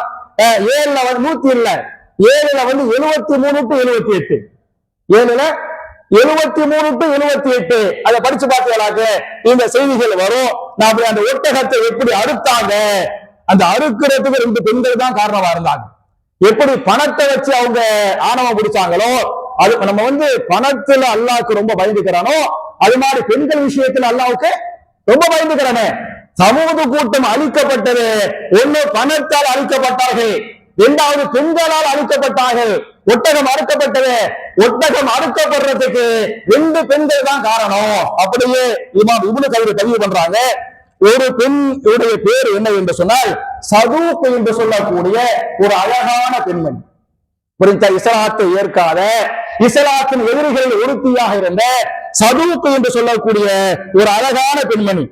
Speaker 1: 7ல வந்து 100 இல்ல, 7ல வந்து 73 to 78, 7ல 73 to 78 அதை படிச்சு பார்த்தீங்களாக்க இந்த செய்திகள் வரும். நான் அப்படி அந்த ஒட்டகத்தை எப்படி அறுத்தாங்க, அந்த அறுக்கிறதுக்கு 2 பெண்கள் தான் காரணமா இருந்தாங்க. எப்படி பணத்தை வச்சு அவங்க ஆணவம் பிடிச்சாங்களோ, அது நம்ம வந்து பணத்துல அல்லாஹ்க்கு ரொம்ப பயந்துக்கிறானோ, அது மாதிரி பெண்கள் விஷயத்துல அல்லாஹ்வுக்கு ரொம்ப பயந்துக்கிறானே. சமூக கூட்டம் அழிக்கப்பட்டது. ஒண்ணு பணத்தால் அழிக்கப்பட்டார்கள், 2வது பெண்களால் அழிக்கப்பட்டார்கள். ஒட்டகம் அறுக்கப்பட்டது. ஒட்டகம் அறுக்கப்படுறதுக்கு 2 பெண்கள் தான் காரணம். அப்படியே இமாம் இப்னு கதீர் பதிவு பண்றாங்க. ஒரு பெண் உடைய பேர் என்ன என்று சொன்னால் சதூக் என்று சொல்லக்கூடிய ஒரு அழகான பெண்மணி. இஸ்லாத்தை ஏற்காத, இஸ்லாத்தின் எதிரிகளில் ஒருத்தியாக இருந்த சதூக் என்று சொல்லக்கூடிய ஒரு அழகான பெண்மணி.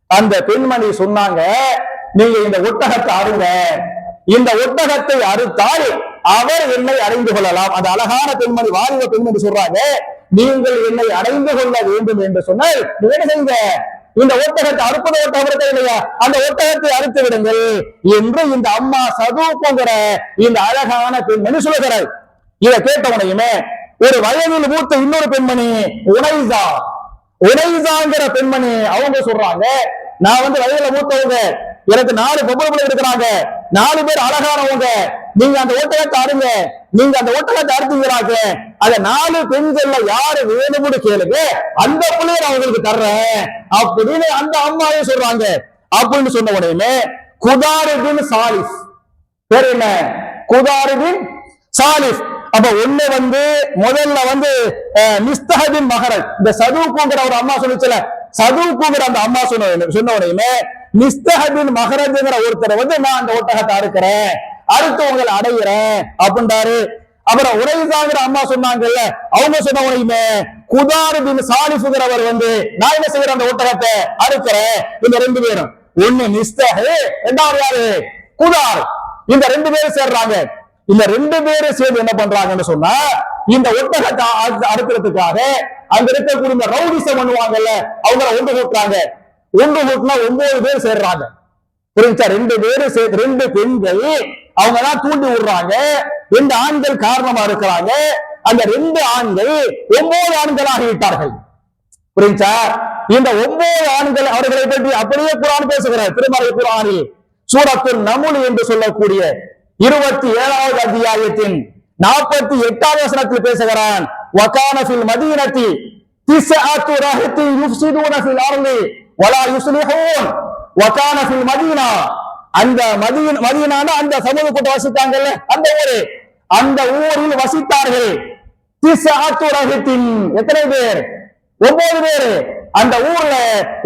Speaker 1: அந்த பெண்மணி சொன்னாங்க, நீங்க இந்த ஒட்டகத்தை அருங்க, இந்த ஒட்டகத்தை அறுத்தால் அவர் என்னை அடைந்து கொள்ளலாம். அந்த அழகான பெண்மணி, வாலிப பெண்மணி சொல்றாங்க, நீங்கள் என்னை அடைந்து கொள்ள வேண்டும் என்று சொன்னால் என்ன செய்யுங்க, இந்த ஒட்டகத்தை அறுப்பத ஒட்டகம் இல்லையா, அந்த ஒட்டகத்தை அறுத்து விடுங்கள் என்று இந்த அம்மா சதூக்குங்கிற இந்த அழகான பெண்மணி சொல்லுகிறார். இதை கேட்டவனையுமே ஒரு வயதில் மூத்த இன்னொரு பெண்மணி உனைசாங்கிற பெண்மணி அவங்க சொல்றாங்க, நான் வந்து வயதுல மூத்தவங்க, எனக்கு 4 பொம்பளை பிள்ளை இருக்கிறாங்க, 4 பேர் அழகானவங்க, நீங்க அந்த ஒட்டகத்தை அருங்க, நீங்க அந்த ஒட்டகத்தை அறுத்தீங்களாக்க அத 4 பெண்கள்ல யாரு வேணும்னு கேளுங்க, அந்த பிள்ளைய நான் உங்களுக்கு தர்றேன் அப்படின்னு அந்த அம்மாவே சொல்றாங்க. அப்படின்னு சொன்ன உடனே குதாரிபின் சாலிஸ், பேர் என்ன, குதாரிபின் சாலிஸ். அப்ப ஒண்ணு வந்து முதல்ல வந்து மிஸ்தஹபின் மஹரஜ், இந்த சதூக்குங்கிற ஒரு அம்மா சொல்லுச்சுல, சதூக்குங்கிற அந்த அம்மா சொன்ன உடனே மிஸ்தஹபின் மஹரஜ்ங்கிற ஒருத்தர் வந்து நான் அந்த ஒட்டகத்தை அறுக்கிறேன், அறுத்து உங்களை அடைகிறேன் அப்படின்றாரு. அப்புறம் உரைசாங்கிற அம்மா சொன்னாங்கல்ல, அவங்க சொன்ன உடனே குதாரிபின் சாலிஃப்ங்கிறவர் வந்து நான் என்ன செய்யறேன், அந்த ஒட்டகத்தை அறுக்கிறேன். இந்த 2 பேரும், ஒண்ணு மிஸ்தஹ், 2வது யாரு, குதார், இந்த 2 பேரும் சேர்றாங்க. இந்த 2 பேரும் சேர்ந்து என்ன பண்றாங்கன்னு சொன்னா இந்த ஒட்டகத்தை அறுக்கிறதுக்காக அங்க இருக்கக்கூடிய ரவுடிசம் பண்ணுவாங்கல்ல, அவங்கள ஒன்று கூட்டுறாங்க. ஒன்று கூட்டினா 9 பேர் சேர்றாங்க. புரிஞ்சா? 2 பேரு 2 பெண்கள் அவங்க தான் தூண்டி விடுறாங்க. 2 ஆண்கள் காரணமா இருக்கிறாங்க. அந்த 2 ஆண்கள் 9 ஆண்களாகி விட்டார்கள். புரிஞ்சா? இந்த 9 ஆண்கள் அவர்களை பற்றி அப்படியே குர்ஆன் பேசுகிறார். திருமறை குர்ஆனில் சூரத்துல் நமுல் என்று சொல்லக்கூடிய 27வது அத்தியாயத்தின் 48வது வசனத்தில் பேசுகிறான். வகான ஃபில் மதீனத்தி திஸ்அத்து ரஹத்தின் யுஃப்ஸிதுன ஃபில் அர்லி வலா யுஸ்லிஹூன். வகான ஃபில் மதீனா, அந்த மதீனான அந்த சமூக கூட்டம் வசித்தாங்கல்ல, அந்த ஊரு, அந்த ஊரில் வசித்தார்கள். திஸ்அத்து ரஹத்தின், எத்தனை பேர்? 9 பேர். அந்த ஊர்ல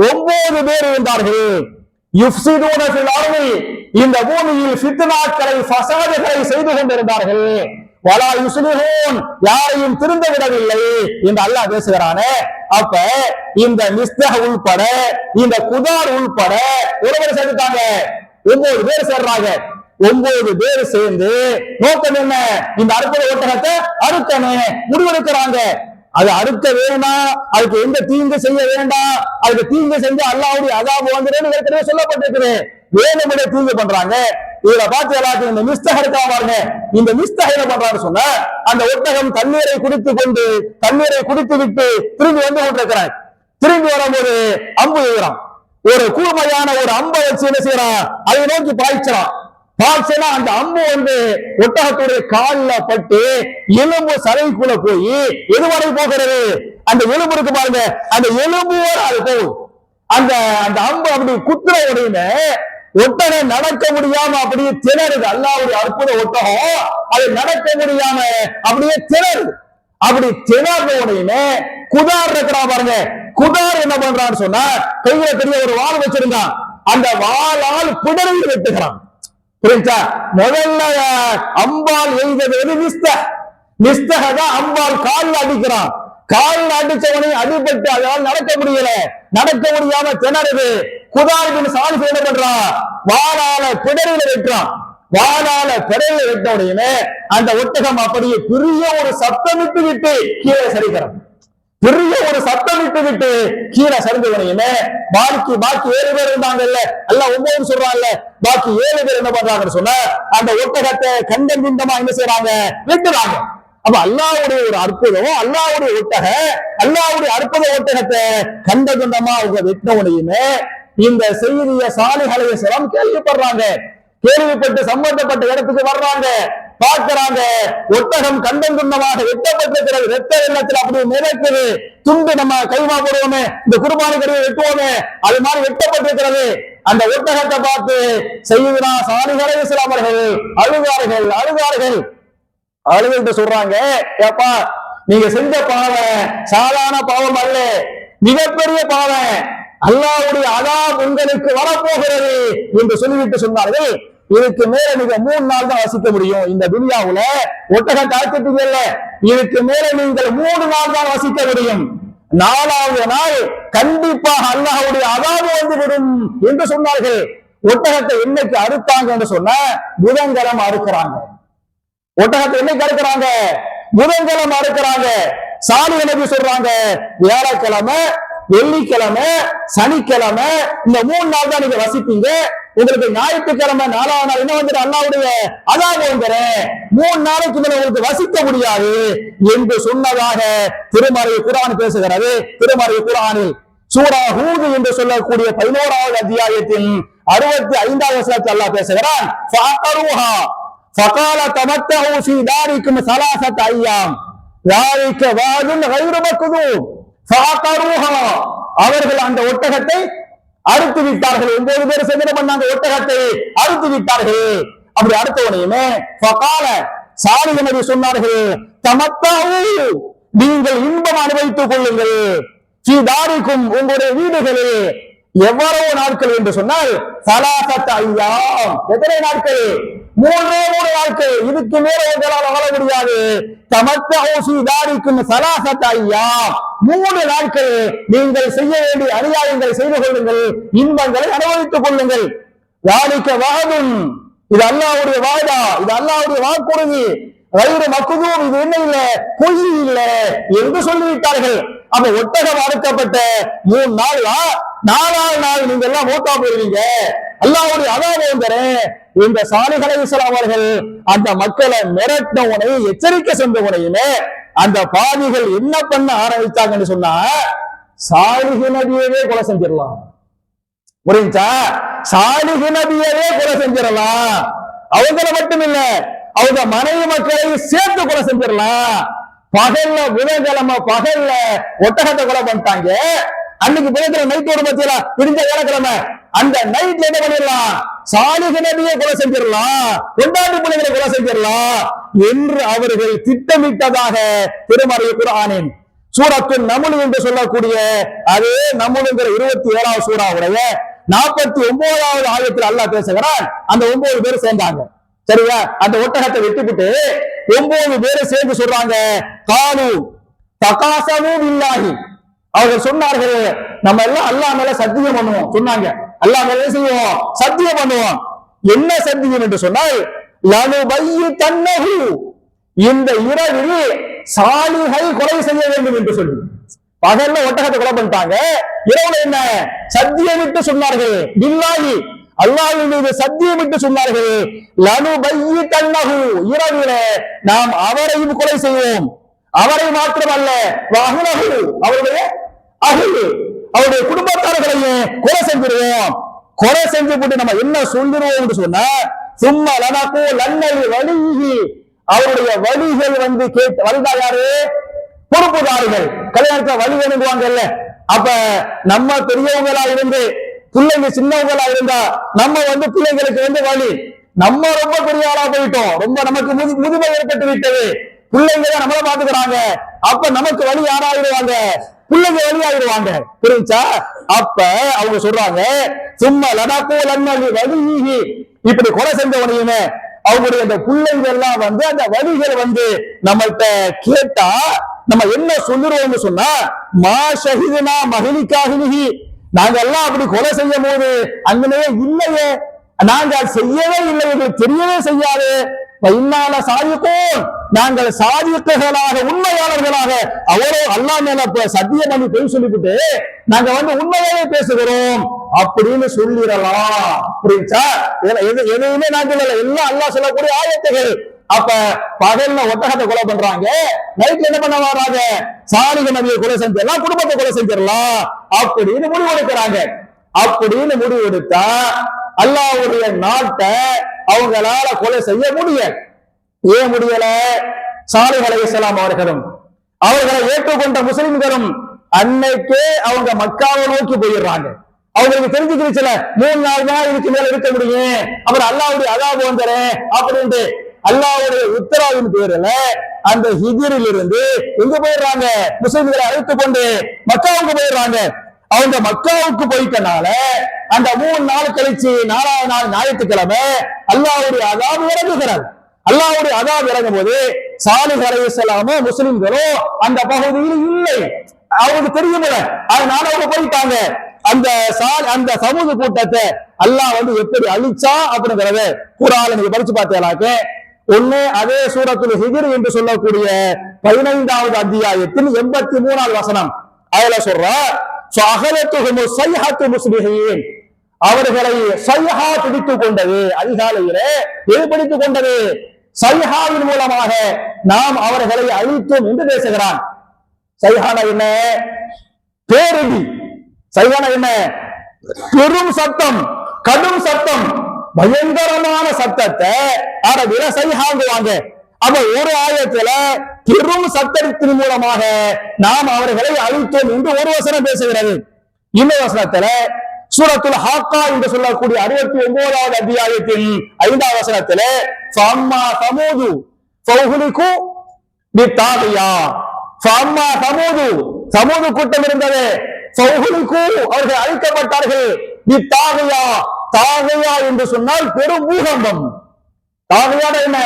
Speaker 1: 9 பேர் இருந்தார்கள். யுஃப்ஸிதுன ஃபில் அர்லி, இந்த பூமியில் ஃபித்னாக்களை ஃபஸாதுகளை செய்து கொண்டிருந்தார்கள். வலா யுஸ்லிஹூன், யாரையும் திருந்த விடவில்லை என்று அல்லாஹ் பேசுகிறானே. அப்ப இந்த மிஸ்தஹ் உள்பட இந்த குதார் உள்பட ஒருவர் சேர்ந்துட்டாங்க. 9 பேர் சேர்றாங்க. 9 பேர் சேர்ந்து நோக்கம் என்ன? இந்த அறுப்பட ஒட்டகத்தை அறுக்கணும் முடிவெடுக்கிறாங்க. அது அறுக்க வேண்டாம், அதுக்கு எந்த தீங்கு செய்ய வேண்டாம், அதுக்கு தீங்கு செஞ்சு அல்லாஹ்வுடைய அஸாபு வந்துடும் ஏற்கனவே சொல்லப்பட்டிருக்குது. வேணுமென தீங்கு பண்றாங்க. இதுல பார்த்து எல்லாத்தையும் இந்த மிஸ்தஹ் இருக்கா பாருங்க. இந்த மிஸ்தஹ் என்ன பண்றான்னு சொன்னா, அந்த ஒட்டகம் தண்ணீரை குடித்து விட்டு திரும்பி வந்து கொண்டிருக்கிறான். திரும்பி வரும்போது அம்பு எய்கிறான். ஒரு கூர்மையான ஒரு அம்பை வச்சு என்ன செய்யறான்? அதை நோக்கி பாய்ச்சறான். பாய்ச்சனா அந்த அம்பு வந்து ஒட்டகத்துடைய கால்ல பட்டு எலும்பு சதைக்குள்ள போய் எதுவரை போகிறது? அந்த எலும்பு இருக்கு பாருங்க, அந்த எலும்போட அது போகும். அந்த அந்த அம்பு அப்படி குத்துற உடனே ஒட்டகம் நடக்க முடியாம அப்படியே திணறுது. அல்லாஹ்வுடைய அற்புத ஒட்டகம் அது நடக்க முடியாம அப்படியே திணறுது. அப்படி திணற உடனே குதார் இருக்கிறா பாருங்க. குதார் என்ன பண்றான்னு சொன்னா, கையில பெரிய ஒரு வாள் வச்சிருந்தான். அந்த வாளால் பிடரில் வெட்டுகிறான். புரிஞ்சா? முதல்ல அம்பால் எய்தது மிஸ்தஹ் தான் அம்பால் காலில் அடிக்கிறான். காலில் அடிச்சவனை அடிபட்டு அதனால் நடக்க முடியல. நடக்க முடியாம திணறுது. குதார் பின் சாலிஹ் என்ன பண்றான்? வாளால பிடரில வெட்டுறான். வாளால பிடரில வெட்ட உடனே அந்த ஒட்டகம் அப்படியே பெரிய ஒரு சத்தமிட்டு விட்டு கீழே சரிக்கிறான். பெரிய ஒரு சத்தமிட்டு விட்டு கீழே சரிந்த உடனே பாக்கி 7 பேர் இருந்தாங்கல்ல, அல்லாஹ் 9 சொல்றாங்கல்ல, பாக்கி 7 பேர் என்ன பண்றாங்கன்னு சொன்னா, அந்த ஒட்டகத்தை கண்டம் பிண்டமா என்ன செய்யறாங்க? வெட்டுறாங்க. அப்ப அல்லாஹ்வுடைய ஒரு அற்புதம், அல்லாஹ்வுடைய அற்புத ஒட்டகத்தை கண்ட துண்டமா அவங்க வெட்டின உடனே இந்த செய்திய சாலிஹ் அலைஹிஸ்ஸலாம் கேள்விப்படுறாங்க. கேள்விப்பட்டு சம்பந்தப்பட்ட இடத்துக்கு வர்றாங்க, பார்க்கிறாங்க. ஒட்டகம் கண்டம் துண்டமாக வெட்டப்பட்டிருக்கிறது. வெட்ட வெள்ளத்தில் அப்படியே மிதக்குது. துண்டு நம்ம கைமா போடுவோமே, இந்த குர்பானி கருவை வெட்டுவோமே, அது மாதிரி வெட்டப்பட்டிருக்கிறது. அந்த ஒட்டகத்தை பார்த்து சய்யிதுனா சாலிஹ் அலைஹிஸ்ஸலாம் அவர்கள் அழுதார்கள். அழுதுட்டு சொல்றாங்க, ஏப்பா நீங்க செஞ்ச பாவம் சாதாரண பாவம் அல்ல, மிகப்பெரிய பாவம். அல்லாஹ்வுடைய அஸாப் உங்களுக்கு வரப்போகிறது என்று சொல்லிவிட்டு சொன்னார்கள். இதுக்கு மேல நீங்க 3 நாள் தான் வசிக்க முடியும் இந்த துனியாவுல. ஒட்டகத்தை அறுத்துட்டீங்கல்ல, இதுக்கு மேல நீங்கள் 3 நாள் தான் வசிக்க முடியும். 4வது நாள் கண்டிப்பாக அல்லாஹ்வுடைய அஸாப் வந்துவிடும் என்று சொன்னார்கள். ஒட்டகத்தை என்னைக்கு அறுத்தாங்க என்று சொன்னா, புதன்கிழமை அறுக்கிறாங்க. ஒட்டகத்தை என்னைக்கு அறுக்கிறாங்க? புதன்கிழமை அறுக்கிறாங்க. சாலிஹ் நபி சொல்றாங்க, வியாழக்கிழமை, வெள்ளிக்கிழமை, சனிக்கிழமை இந்த 3 நாள் தான் நீங்க வசிப்பீங்க. உங்களுக்கு ஞாயிற்றுக்கிழமை 4வது நாள் என்ன வந்துடும்? அல்லாஹ்வுடைய அஸாப் வந்துடும். 3 நாளைக்கு மேல உங்களுக்கு வசிக்க முடியாது என்று சொன்னதாக திருமறை குர்ஆன் பேசுகிறது. திருமறை குர்ஆனில் சூரா ஹூத் என்று சொல்லக்கூடிய 11வது அத்தியாயத்தின் 65வது வசனத்தில் அல்லாஹ் பேசுகிறான். ஃபஅகருஹா ஃபகால தமத்தஹு ஃபீ தாரிக்கும் 3 அய்யாம் ذلك وعد غير مكذوب. ஃபஅகருஹா, அவர்கள் அந்த ஒட்டகத்தை அறுத்து விட்டார்கள். 9 பேர் சேர்ந்து பண்ணாங்க, ஒட்டகத்தை அறுத்து விட்டார்கள். அப்படி அறுத்த உடனே ஃபகால, சாலிஹ் நபி சொன்னார்கள், தமத்தஹு, நீங்கள் இன்பம் அனுபவித்துக் கொள்ளுங்கள், ஃபீ தாரிக்கும், உங்களுடைய வீடுகளில். எவ்வளவு நாட்கள் என்று சொன்னால் 3 அய்யாம், எத்தனை நாட்கள்? 3 நாட்கள். இதுக்கு மேல உங்களால் வாழ முடியாது. தமத்தஹு ஃபீ தாரிக்கும் 3 அய்யாம், 3 நாட்கள் நீங்கள் செய்ய வேண்டிய அநியாயங்களை செய்து கொள்ளுங்கள், இன்பங்களை அனுபவித்துக் கொள்ளுங்கள். ذلك وعد, இது அல்லாஹ்வுடைய வாதா, இது அல்லாஹ்வுடைய வாக்குறுதி. வயிறு மக்குதும் இது என்ன இல்ல பொய் இல்ல என்று சொல்லிவிட்டார்கள். அப்ப ஒட்டகம் அறுக்கப்பட்ட 3 நாளா 4ஆவது நாள் நீங்க எல்லாம் மூத்தா போயிருவீங்க, அல்லாஹ்வுடைய அதாபம் வந்துறேன். இந்த சாலிஹ் அலைஹிஸ்ஸலாம் அவர்கள் அந்த மக்களை மிரட்டினவனையும் எச்சரிக்கை சென்றவனையுமே அந்த பாவிகள் என்ன பண்ண ஆரம்பித்தாங்கன்னு சொன்னா, சாலிஹ் நபியவே கொலை செஞ்சிடலாம். புரிஞ்சா? சாலிஹ் நபியவே கொலை செஞ்சிடலாம். அவங்கள மட்டும் இல்ல, அவங்க மனைவி மக்களையும் சேர்த்து கொலை செஞ்சிடலாம். பகல்ல புதன்கிழமை பகல்ல ஒட்டகத்தை கொலை பண்ணிட்டாங்க. அன்னைக்கு புதன்கிழமை நைட் ஒரு பத்தியா விடிஞ்ச வேலைக்கிழமை அந்த நைட்ல என்ன பண்ணிடலாம், சாலிஹ் நபியை கொலை செஞ்சிடலாம், கொண்டாட்டு பிள்ளைகளை கொலை செஞ்சிடலாம் என்று அவர்கள் திட்டமிட்டதாக திருமறை குர்ஆனின் சூரத்துன் நம்ல் என்று சொல்லக்கூடிய அதே நம்லுங்கிற 27வது சூராவுடைய 49வது ஆயத்தில் அல்லாஹ் பேசுகிறான். அந்த 9 பேர் சேர்ந்தாங்க. சரியா? அந்த ஒட்டகத்தை வெட்டிவிட்டு 9 பேர் சேர்ந்து சொல்றாங்க, காலு தகாசமு பில்லாஹி, அவர்கள் சொன்னார்கள் நம்ம எல்லாம் அல்லாஹ் மேல சத்தியம் பண்ணுவோம். சொன்னாங்க அல்லாஹ் மேல செய்வோம், சத்தியம் பண்ணுவோம். என்ன சத்தியம் என்று சொன்னால், லனுபய்யிதன்னஹு, இந்த இரவில் சாலிஹை கொலை செய்ய வேண்டும் என்று சொல்லி. பகல்ல ஒட்டகத்தை கொலை பண்ணிட்டாங்க, இரவுல என்ன சத்தியமிட்டு சொன்னார்கள், பில்லாஹி அல்லாஹ்வின் மீது சத்தியமிட்டு சொன்னார்கள், லனுபய்யிதன்னஹு, இரவிலே நாம் அவரையும் கொலை செய்வோம். அவரை மாத்திரமல்ல, வஅஹ்லஹு, அவருடைய அஹ்ல் அவருடைய குடும்பத்தார்களையும் கொலை செஞ்சிருவோம். கொலை செஞ்சு போட்டு நம்ம என்ன சொல்லிடுவோம் சொன்னா, சும்மா லனகு லன்னல் வலிஹி, அவருடைய வலிகள் வந்து கேட்டு வலிதா யாரு, பொறுப்புதாரிகள். கல்யாணத்துல வலி வேணுங்குவாங்கல்ல, அப்ப நம்ம பெரியவங்களா இருந்து பிள்ளைங்க சின்னவங்களா இருந்தா நம்ம வந்து பிள்ளைங்களுக்கு வந்து வலி, நம்ம ரொம்ப பெரிய ஆளா போயிட்டோம், ரொம்ப நமக்கு முதுமை ஏற்பட்டு விட்டது, பிள்ளைங்க தான் நம்மள பாத்துக்கிறாங்க, அப்ப நமக்கு வலி யாராயிடுவாங்க, பிள்ளைங்க வலி ஆயிடுவாங்க. புரிஞ்சா? அப்ப அவங்க சொல்றாங்க, சும்மா லனகு லன்னல் வலிஹி, இப்படி கொலை செஞ்சவனையுமே அவங்களுடைய அந்த பிள்ளைங்க எல்லாம் வந்து அந்த வலிகள் வந்து நம்மள்கிட்ட கேட்டா நம்ம என்ன சொல்லுறோம்னு சொன்னா, மா ஷஹிதுனா மஹ்லிகாஹிலிஹி, நாங்க எல்லாம் அப்படி கொலை செய்யும் போது அங்கனே இல்லையே, நாங்கள் செய்யவே இல்லை, எங்களுக்கு தெரியவே செய்யாது, இன்னால சாதிக்கும், நாங்கள் சாதிக்குகளாக உண்மையாளர்களாக அவரோ அல்லாஹ் மேல சத்தியம் பண்ணி போய் சொல்லிவிட்டு நாங்க வந்து உண்மையாவே பேசுகிறோம் அப்படின்னு சொல்லிடலாம். புரியுச்சா? எதுவுமே நான் சொல்லல, எல்லாம் அல்லாஹ் சொல்லக்கூடிய ஆயத்துகள். அப்ப பகல்ல ஒட்டகத்தை கொலை பண்றாங்க, நைட்ல என்ன பண்ண வர்றாங்க, சாலிஹ் நபியை கொலை செஞ்சிடலாம், குடும்பத்தை கொலை செஞ்சிடலாம் அப்படின்னு முடிவெடுக்கிறாங்க. அப்படின்னு முடிவெடுத்தா அல்லாஹ்வுடைய நாட்டை அவங்களால கொலை செய்ய முடியல. ஏன் முடியல? சாலிஹ் அலைஹிஸ்ஸலாம் அவர்களும் அவர்களை ஏற்றுக்கொண்ட முஸ்லிம்களும் அன்னைக்கே அவங்க மக்காவை நோக்கி போயிடுறாங்க. அவங்களுக்கு தெரிஞ்சுக்கிடுச்சுல 3 நாள் தான் இதுக்கு மேல இருக்க முடியும், அப்புறம் அல்லாஹ்வுடைய அதாபு வந்துறேன் அப்படின்ட்டு அல்லாஹ்வுடைய உத்தரவின் பேரில் அந்த ஹிஜ்ரில் இருந்து எங்க போயிடுறாங்க, முஸ்லிம்களை அழைத்துக் கொண்டு மக்காவுக்கு போயிடுறாங்க. அவங்க மக்காவுக்கு போயிட்டனால அந்த 3 நாள் கழிச்சு 4ஆவது நாள் ஞாயிற்றுக்கிழமை அல்லாஹ்வுடைய அதாபு இறங்குகிறார். அல்லாஹ்வுடைய அதாபு இறங்கும் போது சாலிஹ் அலைஹிஸ்ஸலாமோ முஸ்லிம்களோ அந்த பகுதியில் இல்லை, அவங்களுக்கு தெரியுமில்ல, அதனால அவங்க போயிட்டாங்க. அந்த சமூக கூட்டத்தை அல்லாஹ் வந்து எப்படி அழிச்சா அப்படிங்கறத குர்ஆன்ல நீங்க படிச்சு பார்த்தீங்களாக்க, ஒண்ணு அதே சூரத்துல் ஹிஜ்ர் என்று சொல்லக்கூடிய 15வது அத்தியாயத்தின் 83வது வசனம், அதுல சொல்றா, ஃபஅஹலத்துஹும் ஸைஹத்து முஸ்லிஹீன், அவர்களை சைஹா பிடித்துக் கொண்டது, அதிகாலையிலே எது பிடித்துக் கொண்டது, சைஹாவின் மூலமாக நாம் அவர்களை அழித்தோம் என்று பேசுகிறான். சைஹானா என்ன? பேரிடி. சைஹானா என்ன? பெரும் சத்தம், கடும் சத்தம், பயங்கரமான சத்தத்தை அரபில சைஹாங்குவாங்க. அப்ப ஒரு ஆயத்துல பெரும் சத்தத்தின் மூலமாக நாம் அவர்களை அழித்தோம் என்று ஒரு வசனம் பேசுகிறது. இன்னொரு வசனத்துல சூரத்துல் ஹாக்கா என்று சொல்லக்கூடிய 69வது அத்தியாயத்தின் 5வது வசனத்துல ஃபஅம்மா தமூது ஃபௌஹுலிகு பித்தாகியா, ஃபஅம்மா தமூது, சமூது கூட்டம் இருந்தது, ஃபௌஹுலிகு அவர்கள் அழிக்கப்பட்டார்கள், பித்தாகியா, தாகியா என்று சொன்னால் பெரும் பூகம்பம். தாகியான என்ன?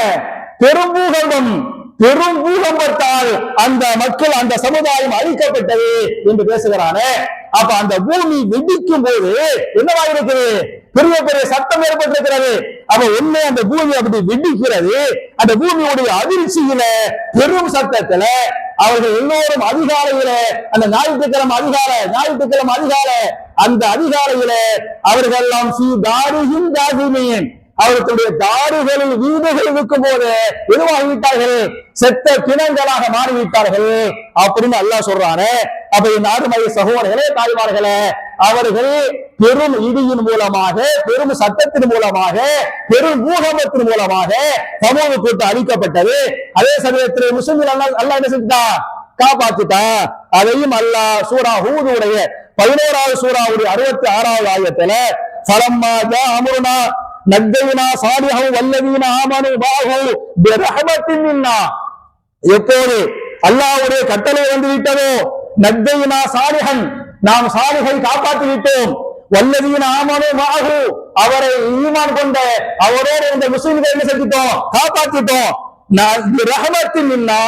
Speaker 1: பெரும் பூகம்பம். பெரும் பூகம்பத்தால் அந்த மக்கள் அந்த சமுதாயம் அழிக்கப்பட்டது என்று பேசுகிறானே. அப்ப அந்த பூமி வெடிக்கும் போது என்னவாயிருக்கிறது, பெரிய பெரிய சத்தம் ஏற்பட்டிருக்கிறது. அப்ப ஒண்ணு அந்த பூமி அப்படி வெடிக்கிறது, அந்த பூமியுடைய அதிர்ச்சியில பெரும் சத்தத்துல அவர்கள் எல்லோரும் அதிகாலையில அந்த ஞாயிற்றுக்கிழமை அதிகாலை அந்த அதிகாலையில அவர்கள் எல்லாம் அவர்களுடைய தாடுகளில் வீடுகள் இருக்கும் போது எதுவாகிவிட்டார்கள், செத்த பிணங்களாக மாறிவிட்டார்கள் அப்படின்னு அல்லாஹ் சொல்றானே. அப்ப இந்த அருமை சகோதரர்களே, தாய்மார்களே, அவர்கள் பெரும் இடியின் மூலமாக, பெரும் சத்தத்தின் மூலமாக, பெரும் பூகம்பத்தின் மூலமாக சமூக கூட்டம் அழிக்கப்பட்டது. அதே சமயத்தில் முஸ்லிம்கள் அல்லாஹ் என்ன செஞ்சுட்டான், காப்பாத்திட்டான். அதையும் அல்லாஹ் சூரா ஹூதுடைய 11வது சூராவுடைய 66வது ஆயத்துல ஃபலம்மா ஜா அம்ருனா நஜ்ஜைனா சாலிஹன் வல்லதீன ஆமனு மாஹு பிரஹமத்தின் மின்னா, எப்போது அல்லாஹ்வுடைய கட்டளை வந்து விட்டதோ, நஜ்ஜைனா சாலிஹன், நாம் சாலிஹை காப்பாற்றி விட்டோம், வல்லதீன ஆமனு மாஹு, அவரை ஈமான் கொண்ட அவரோடு இந்த முஸ்லிம்களை என்ன செஞ்சிட்டோம், காப்பாற்றிட்டோம். ரஹமத்தின் மின்னா,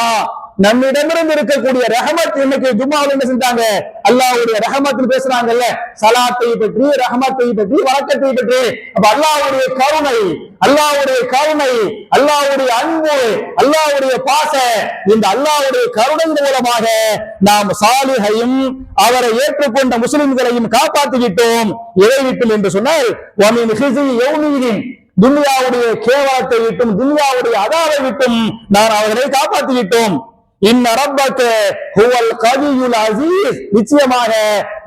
Speaker 1: நம்மிடமிருந்து இருக்கக்கூடிய ரஹமத். இன்னைக்கு ஜும்மாவில் என்ன செஞ்சாங்க, அல்லாஹ்வுடைய ரஹமத் பேசுறாங்கல்ல, சலாத்தை பற்றி, ரஹமத்தை பற்றி, வழக்கத்தை பற்றி. அப்ப அல்லாஹ்வுடைய கருணை, அல்லாஹ்வுடைய அன்பு, அல்லாஹ்வுடைய பாச, இந்த அல்லாஹ்வுடைய கருணையின் மூலமாக நாம் சாலிஹையும் அவரை ஏற்றுக்கொண்ட முஸ்லிம்களையும் காப்பாற்றிவிட்டோம். எதை விட்டும் என்று சொன்னால், துன்யாவுடைய கேவலத்தை விட்டும், துன்யாவுடைய அதாவை விட்டும் நான் அவர்களை காப்பாற்றி விட்டோம். இன்ன ரப்பக ஹுவல் கவியுல் அஸீஸ், நிச்சயமாக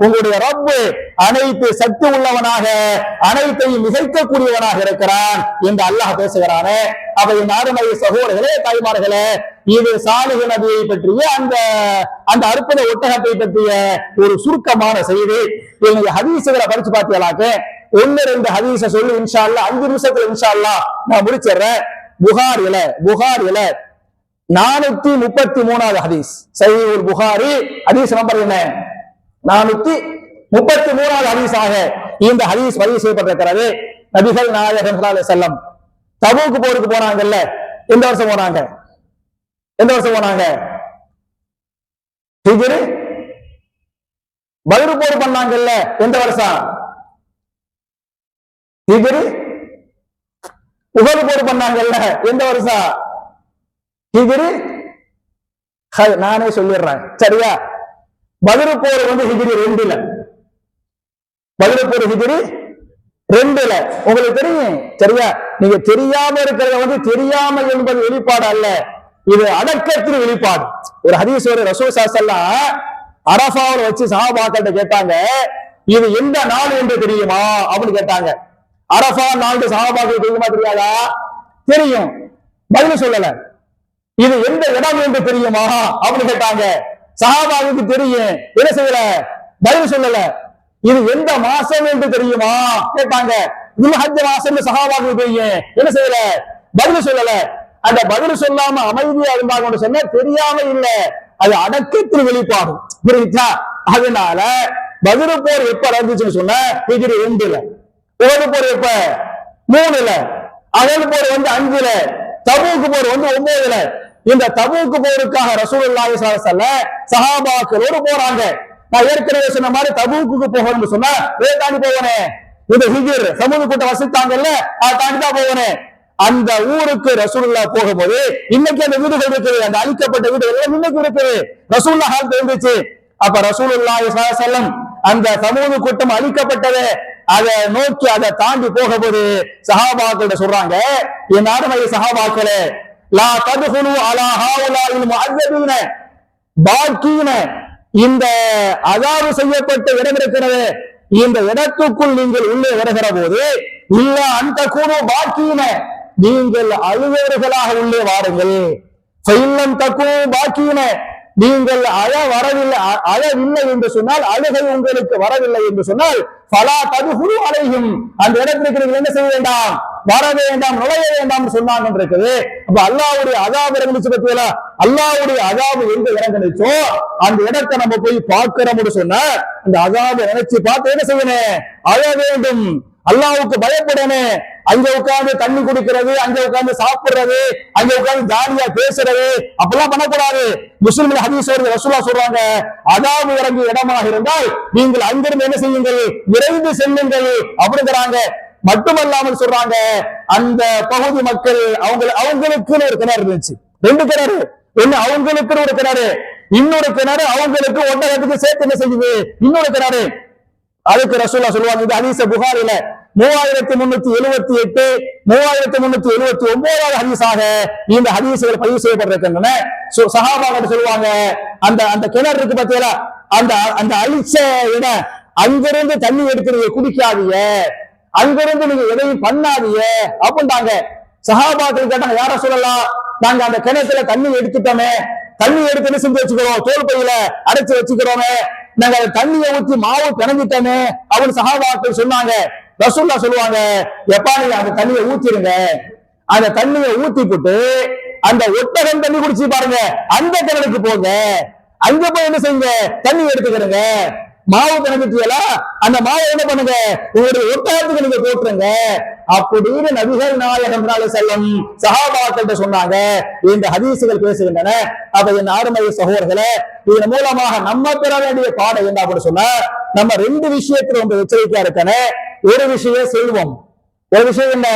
Speaker 1: உங்களுடைய ரப்பு அனைத்து சக்தி உள்ளவனாக, அனைத்தையும் மிகைக்கக்கூடியவனாக இருக்கிறான் என்று அல்லாஹ் பேசுகிறானே. அப்ப இந்த அருமை சகோதரர்களே, தாய்மார்களே, இது சாலிஹ் நபியை பற்றிய அந்த அற்புத ஒட்டகத்தை பற்றிய ஒரு சுருக்கமான செய்தி. நீங்க ஹதீஸ்களை படிச்சு பார்த்தீங்களாக்க 1-2 ஹதீஸ சொல்லி இன்ஷா அல்லாஹ் 5 நிமிஷத்துல இன்ஷா அல்லாஹ் நான் முடிச்சிடுறேன். புகாரில 433வது ஹதீஸ், சஹீஹுல் புகாரி ஹதீஸ் நம்பர் என்ன, 433வது ஹதீஸாக இந்த ஹதீஸ் பதிவு செய்யப்பட்டிருக்கிறது. நபிகள் நாயகம் ஸல்லல்லாஹு அலைஹி வஸல்லம் தபூக் போருக்கு போனாங்கல்ல, எந்த வருஷம் போனாங்க, ஹிஜ்ரி, பத்ர் போர் பண்ணாங்கல்ல, எந்த வருஷம், ஹிஜ்ரி. உஹது போர் பண்ணாங்கல்ல, எந்த வருஷம், ஹிஜ்ரி. நானே சொல்லிடுறேன் சரியா. பத்ர் போர் வந்து ஹிஜ்ரி 2ல, பத்ர் போர் ஹிஜ்ரி 2ல. உங்களுக்கு தெரியும் சரியா. நீங்க தெரியாம இருக்கிறத வந்து தெரியாம என்பது வெளிப்பாடு அல்ல, இது அடக்கத்தின் வெளிப்பாடு. ஒரு ஹதீஸ் ரசூல் ஸல்லல்லாஹு அலைஹி வஸல்லம் அரஃபாவுல வச்சு சஹாபாக்கள்கிட்ட கேட்டாங்க, இது எந்த நாள் என்று தெரியுமா அப்படின்னு கேட்டாங்க. அரஃபா நாள் சஹாபாக்களுக்கு தெரியுமா தெரியாதா, தெரியும், பதில் சொல்லல. இது எந்த இடம் என்று தெரியுமா அப்படின்னு கேட்டாங்க. சஹாபாவுக்கு தெரியும், என்ன செய்யல, பதில் சொல்லல. இது எந்த மாசம் என்று தெரியுமா கேட்டாங்க. துல்ஹஜ் மாசம் சஹாபாவுக்கு தெரியும், என்ன செய்யல, பதில் சொல்லல. அந்த பதில் சொல்லாம அமைதியா இருந்தாங்க சொன்ன தெரியாம இல்ல, அது அடக்கத்தில் வெளிப்பாடு, புரியுதா. அதனால பத்ர் போர் எப்ப நடந்துச்சுன்னு சொன்ன ஹிஜ்ரி 2ல, உஹது போர் எப்ப 3ல, அஹத் போர் வந்து 5ல, தபூக் போர் வந்து 9ல. இந்த தபூக் போருக்காக ரசூலுல்லாஹி ஸல்லல்லாஹு அலைஹி வஸல்லம் சஹாபாக்களோடு போறாங்க. நான் ஏற்கனவே சொன்ன மாதிரி தபூக்கு போகணும்னு சொன்னா தாண்டி போவனே, இந்த ஹிஜ்ர் சமூக கூட்டம் வசித்தாங்கல்ல, தாண்டி தான் போவனே. அந்த ஊருக்கு ரசூலுல்லாஹ் போகும்போது இன்னைக்கு அந்த வீடுகள் இருக்குது, அந்த அழிக்கப்பட்ட வீடு எல்லாம் இன்னைக்கு இருக்குது, ரசூலுல்லாஹ் காலத்துல இருந்துச்சு. அப்ப ரசூலுல்லாஹி ஸல்லல்லாஹு அலைஹி வஸல்லம் அந்த சமூக கூட்டம் அழிக்கப்பட்டது, அதை நோக்கி அதை தாண்டி போகும்போது சஹாபாக்கள் சொல்றாங்க, என் அருமை சஹாபாக்களே, லா தத்ஹுலு அலா ஹாவுலாஇல் முஅzzபீன பாக்கீன, இந்த அதாவு செய்யப்பட்ட இடம் இருக்கிறது, இந்த இடத்துக்குள் நீங்கள் உள்ளே வருகிற போது இல்ல அந்த கூறு பாக்கீன, நீங்கள் அழுவர்களாக உள்ளே வாருங்கள். ஃபைல்லம் தக்கூ பாக்கீன, நீங்கள் அழவில்லை என்று சொன்னால், அழுகை உங்களுக்கு வரவில்லை என்று சொன்னால், ஃபலா தத்ஹுலு அலைஹிம், அந்த இடத்திற்கு நீங்கள் என்ன செய்ய வேண்டாம், வர வேண்டாம், நுழைய வேண்டாம் சொன்னாங்க இருக்குது. அப்ப அல்லாஹ்வுடைய அஸாப் இறங்குச்சு பத்தியா, அல்லாஹ்வுடைய அஸாப் எங்க இறங்குச்சோ அந்த இடத்தை நம்ம போய் பார்க்கிறோம்னு சொன்னா, அந்த அஸாபை நினைச்சு பார்த்து என்ன செய்யணும், அழ வேண்டும், அல்லாஹ்வுக்கு பயப்படணும். அங்க உட்கார்ந்து தண்ணி குடிக்கிறது, அங்க உட்கார்ந்து சாப்பிடுறது, அங்க உட்கார்ந்து ஜாலியா பேசுறது, அப்பெல்லாம் பண்ணக்கூடாது. முஸ்லிம் ஹதீஸ் ரசூலுல்லாஹ் சொல்றாங்க, அஸாப் இறங்கிய இடமாக இருந்தால் நீங்கள் அங்கிருந்து என்ன செய்யுங்கள், விரைந்து செல்லுங்கள் அப்படிங்கிறாங்க. மட்டுமல்லாமல் சொல்றாங்க அந்த பகுதி மக்கள் அவங்களுக்குன்னு ஒரு கிணறு இருந்துச்சு. 2 கிணறு, ஒண்ணு அவங்களுக்குன்னு ஒரு கிணறு, இன்னொரு கிணறு அவங்களுக்கு ஒட்டகத்துக்கு சேர்த்து என்ன செஞ்சது இன்னொரு கிணறு. அதுக்கு ரசூலுல்லாஹ் சொல்லுவாங்க, இது ஹதீஸ் புகாரில 3378 3379 ஹதீஸாக இந்த ஹதீஸ்கள் பதிவு செய்யப்பட்டிருக்கின்றன. சஹாபாக்கள் சொல்லுவாங்க, அந்த அந்த கிணறு இருக்கு பார்த்தீங்களா, அந்த அந்த அழிச்ச இடம், அங்கிருந்து தண்ணி எடுத்து நீங்க குடிக்காதீங்க, அங்கிருந்து நீங்க எதையும் பண்ணாதீங்க அப்படின்ட்டாங்க. சஹாபாக்கள் கேட்டாங்க, யார சொல்லலாம், நாங்க அந்த கிணத்துல தண்ணி எடுத்துட்டோமே, தண்ணி எடுத்து என்ன செஞ்சு வச்சுக்கிறோம், தோல் பையில அடைச்சு வச்சுக்கிறோமே, நாங்க தண்ணியை ஊற்றி மாவு பிணைஞ்சிட்டோமே அப்படின்னு சஹாபாக்கள் சொன்னாங்க. ரசூலுல்லாஹ் சொல்லுவாங்க, எப்பா நீங்க அந்த தண்ணியை ஊத்திருங்க, அந்த தண்ணியை ஊத்தி போட்டு அந்த ஒட்டகம் தண்ணி குடிச்சு பாருங்க, அந்த கிணறுக்கு போங்க, அங்க போய் என்ன செய்யுங்க, தண்ணி எடுத்துக்கிறங்க. மாவு பிணைஞ்சிட்டீங்களா, அந்த மாவை என்ன பண்ணுங்க, உங்களுடைய ஒட்டகத்துக்கு நீங்க போட்டுருங்க அப்படின்னு நபிகள் நாயகம் செல்லும் சஹாபாக்கள் சொன்னாங்க. இந்த ஹதீசுகள் பேசுகின்றன. அப்ப என் அருமை சகோதரர்களே, இதன் மூலமாக நம்ம பெற வேண்டிய பாடம் என்ன அப்படின்னு சொன்னா, நம்ம 2 விஷயத்துல ரொம்ப எச்சரிக்கையா இருக்கணும். ஒரு விஷயம் செல்வம், ஒரு விஷயம் என்ன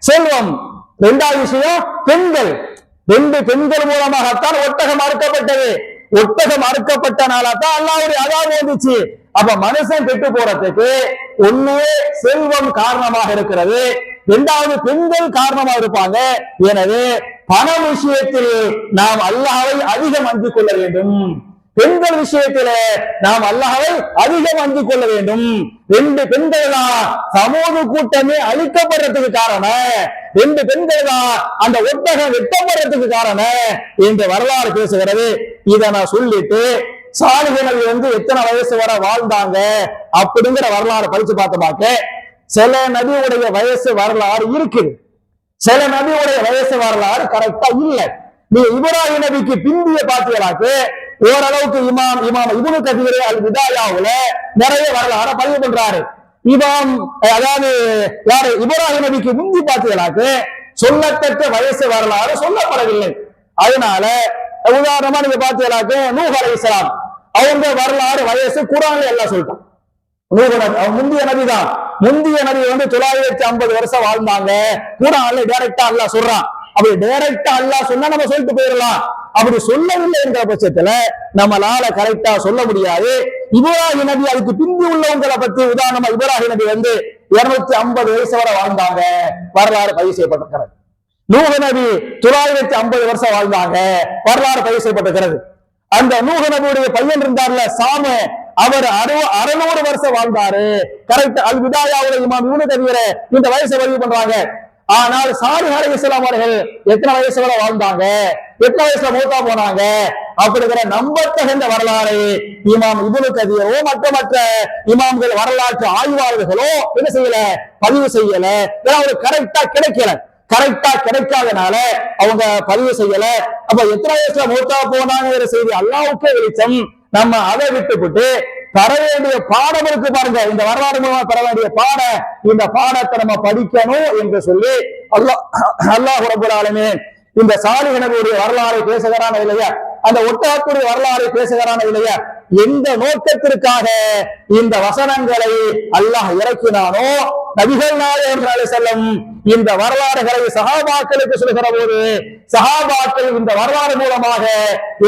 Speaker 1: செல்வம், 2வது விஷயம் பெண்கள். 2 பெண்கள் மூலமாகத்தான் ஒட்டகம் அறுக்கப்பட்டது. ஒட்டகம் அறுக்கப்பட்ட நாளாத்தான் அல்லாஹ்வுடைய அதாபு வந்துச்சு. அப்ப மனுஷன் கெட்டு போறதுக்கு ஒண்ணு செல்வம் காரணமாக இருக்கிறது, 2வது பெண்கள் காரணமா இருப்பாங்க. எனவே பண விஷயத்தில் நாம் அல்லாஹ்வை அதிகம் அஞ்சிக் கொள்ள வேண்டும், பெண்கள் விஷயத்தில நாம் அல்லாஹ்வை அதிகம் அஞ்சிக் கொள்ள வேண்டும். 2 பெண்கள் தான் சமூக கூட்டமே அழிக்கப்படுறதுக்கு காரணம், 2 பெண்கள் தான் அந்த ஒட்டகம் வெட்டப்படுறதுக்கு காரணம் என்று வரலாறு பேசுகிறது. இதை நான் சொல்லிட்டு சாலிஹ்கள் எத்தனை வயசு வரை வாழ்ந்தாங்க அப்படிங்கிற வரலாறு படிச்சு பார்த்த சில நபியுடைய வயசு வரலாறு இருக்குது, சில நபியுடைய வயசு வரலாறு கரெக்டா இல்ல. நீ இப்ராஹிம் நபிக்கு பிந்திய பாத்தீங்களாக்கு ஓரளவுக்கு இமாம் இப்னு கதீர் அல் பிதாயாவுல நிறைய வரலாறு பதிவு பண்றாரு. அதாவது யாரு இப்ராஹிம் நபிக்கு முந்தி பாத்தீங்களாக்கு சொல்லத்தக்க வயசு வரலாறு சொல்லப்படவில்லை. அதனால உதாரணமா நீங்க பாத்தீங்களாக்கு நூஹ் அலைஹிஸ்ஸலாம் அவங்க வரலாறு வயசு குர்ஆன்ல எல்லாம் சொல்லிட்டான். முந்திய நபி தான், முந்திய நபி 950 வருஷம் வாழ்ந்தாங்க. குர்ஆன்ல டைரக்டா அல்லாஹ் சொல்றான். அப்படி டைரக்டா அல்லாஹ் சொன்னா நம்ம சொல்லிட்டு போயிடலாம். அப்படி சொல்லவில்லை என்ற பட்சத்துல நம்மளால கரெக்டா சொல்ல முடியாது. இப்ராஹிம் நபி அதுக்கு பிந்தி உள்ளவங்களை பத்தி உதாரணமா இப்ராஹிம் நபி 250 வயசு வரை வாழ்ந்தாங்க, வரலாறு பதிவு செய்யப்பட்டிருக்கிறது. நூஹ் நபி 950 வருஷம் வாழ்ந்தாங்க, வரலாறு பதிவு செய்யப்பட்டிருக்கிறது. அந்த நூஹ் நபியுடைய பையன் இருந்தார்ல சாமு, அவர் 600 வருஷம் வாழ்ந்தாரு. கரெக்ட். அல் பிதாயாவுல இமாம் இப்னு கதீர் இந்த வயசை பதிவு பண்றாங்க. ஆனால் சாலிஹ் அலைஹிஸ்ஸலாம் அவர்கள் எத்தனை வயசு வரை வாழ்ந்தாங்க, எத்தனை வயசுல மூத்தா போனாங்க அப்படிங்கிற நம்பத்தகுந்த வரலாறு இமாம் இப்னு கதீரோ மற்ற இமாம்கள் வரலாற்று ஆய்வாளர்களோ என்ன செய்யல, பதிவு செய்யல. ஏன்னா அவருக்கு கரெக்டா கிடைக்கல, கரெக்டா கிடைக்காதனால அவங்க பதிவு செய்யல. அப்ப எத்தனை வயசுல மூத்தா போனாங்கிற செய்தி அல்லாஹ்வுக்கே வெளிச்சம். நம்ம அதை விட்டுவிட்டு தர வேண்டிய பாடம் இருக்கு பாருங்க, இந்த வரலாறு மூலமா தர வேண்டிய பாடம், இந்த பாடத்தை நம்ம படிக்கணும் என்று சொல்லி அல்லாஹ் ரப்பல் ஆலமீன் இந்த சாலிஹ் நபியுடைய வரலாறை பேசுகிறான இல்லையா, அந்த ஒட்டகத்துடைய வரலாறை பேசுகிறான இல்லையா, எந்த நோக்கத்திற்காக இந்த வசனங்களை அல்லாஹ் இறக்கினானோ நபிகள் நாயகம் ஸல்லல்லாஹு அலைஹி வஸல்லம் இந்த வரலாறுகளை சஹாபாக்களுக்கு சொல்கிற போது சஹாபாக்கள் இந்த வரலாறு மூலமாக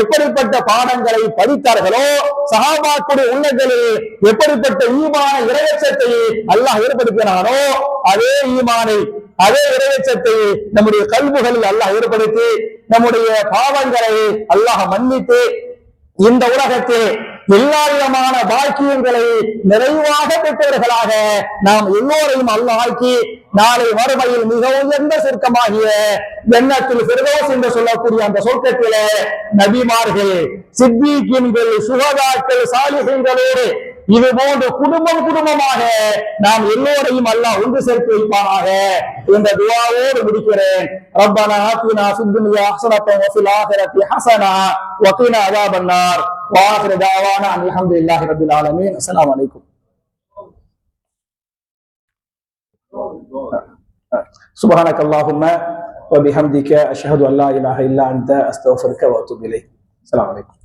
Speaker 1: எப்படிப்பட்ட பாடங்களை படித்தார்களோ, சஹாபாக்களுடைய உள்ளங்களில் எப்படிப்பட்ட ஈமான இறையச்சத்தை அல்லாஹ் ஏற்படுத்தினானோ அதே ஈமானை அதே இறையச்சத்தை நம்முடைய கல்புகளில் அல்லாஹ் ஏற்படுத்தி நம்முடைய பாவங்களை அல்லாஹ் மன்னித்து இந்த உலகத்தில் எல்லா விதமான பாக்கியங்களை நிறைவாக பெற்றவர்களாக நாம் எல்லோரையும் அல்லாஹ் ஆக்கி நாளை மறுமையில் மிக உயர்ந்த சொர்க்கமாகிய ஜன்னத்துல் ஃபிர்தௌஸ் என்று சொல்லக்கூடிய அந்த சொர்க்கத்திலே நபிமார்கள், சித்தீகீன்கள், சுஹதாக்கள், சாலிஹீன்களோடு இது போன்ற குடும்பமாக நாம் எல்லோரையும் அல்லாஹ் ஒன்று சேர்த்து வைப்பானாக என்ற துஆவோடு முடிக்கிறேன். ரப்பனா ஆத்தினா ஃபித் துன்யா ஹஸனத்தன் வ ஃபில் ஆখিরাতি ஹஸனா வ கினா அஸாபன்னார். வ ஆகிரு தஅவானா அல்ஹம்துலில்லாஹி ரப்பில் ஆலமீன். அஸ்ஸலாமு அலைக்கும். சுப்ஹானக அல்லாஹும்ம வ பிஹம்திக அஷ்ஹது அல்லா இலாஹா இல்லா அன்த அஸ்தக்ஃபிருக வ அத்தூபு இலைக். அஸ்ஸலாமு அலைக்கும்.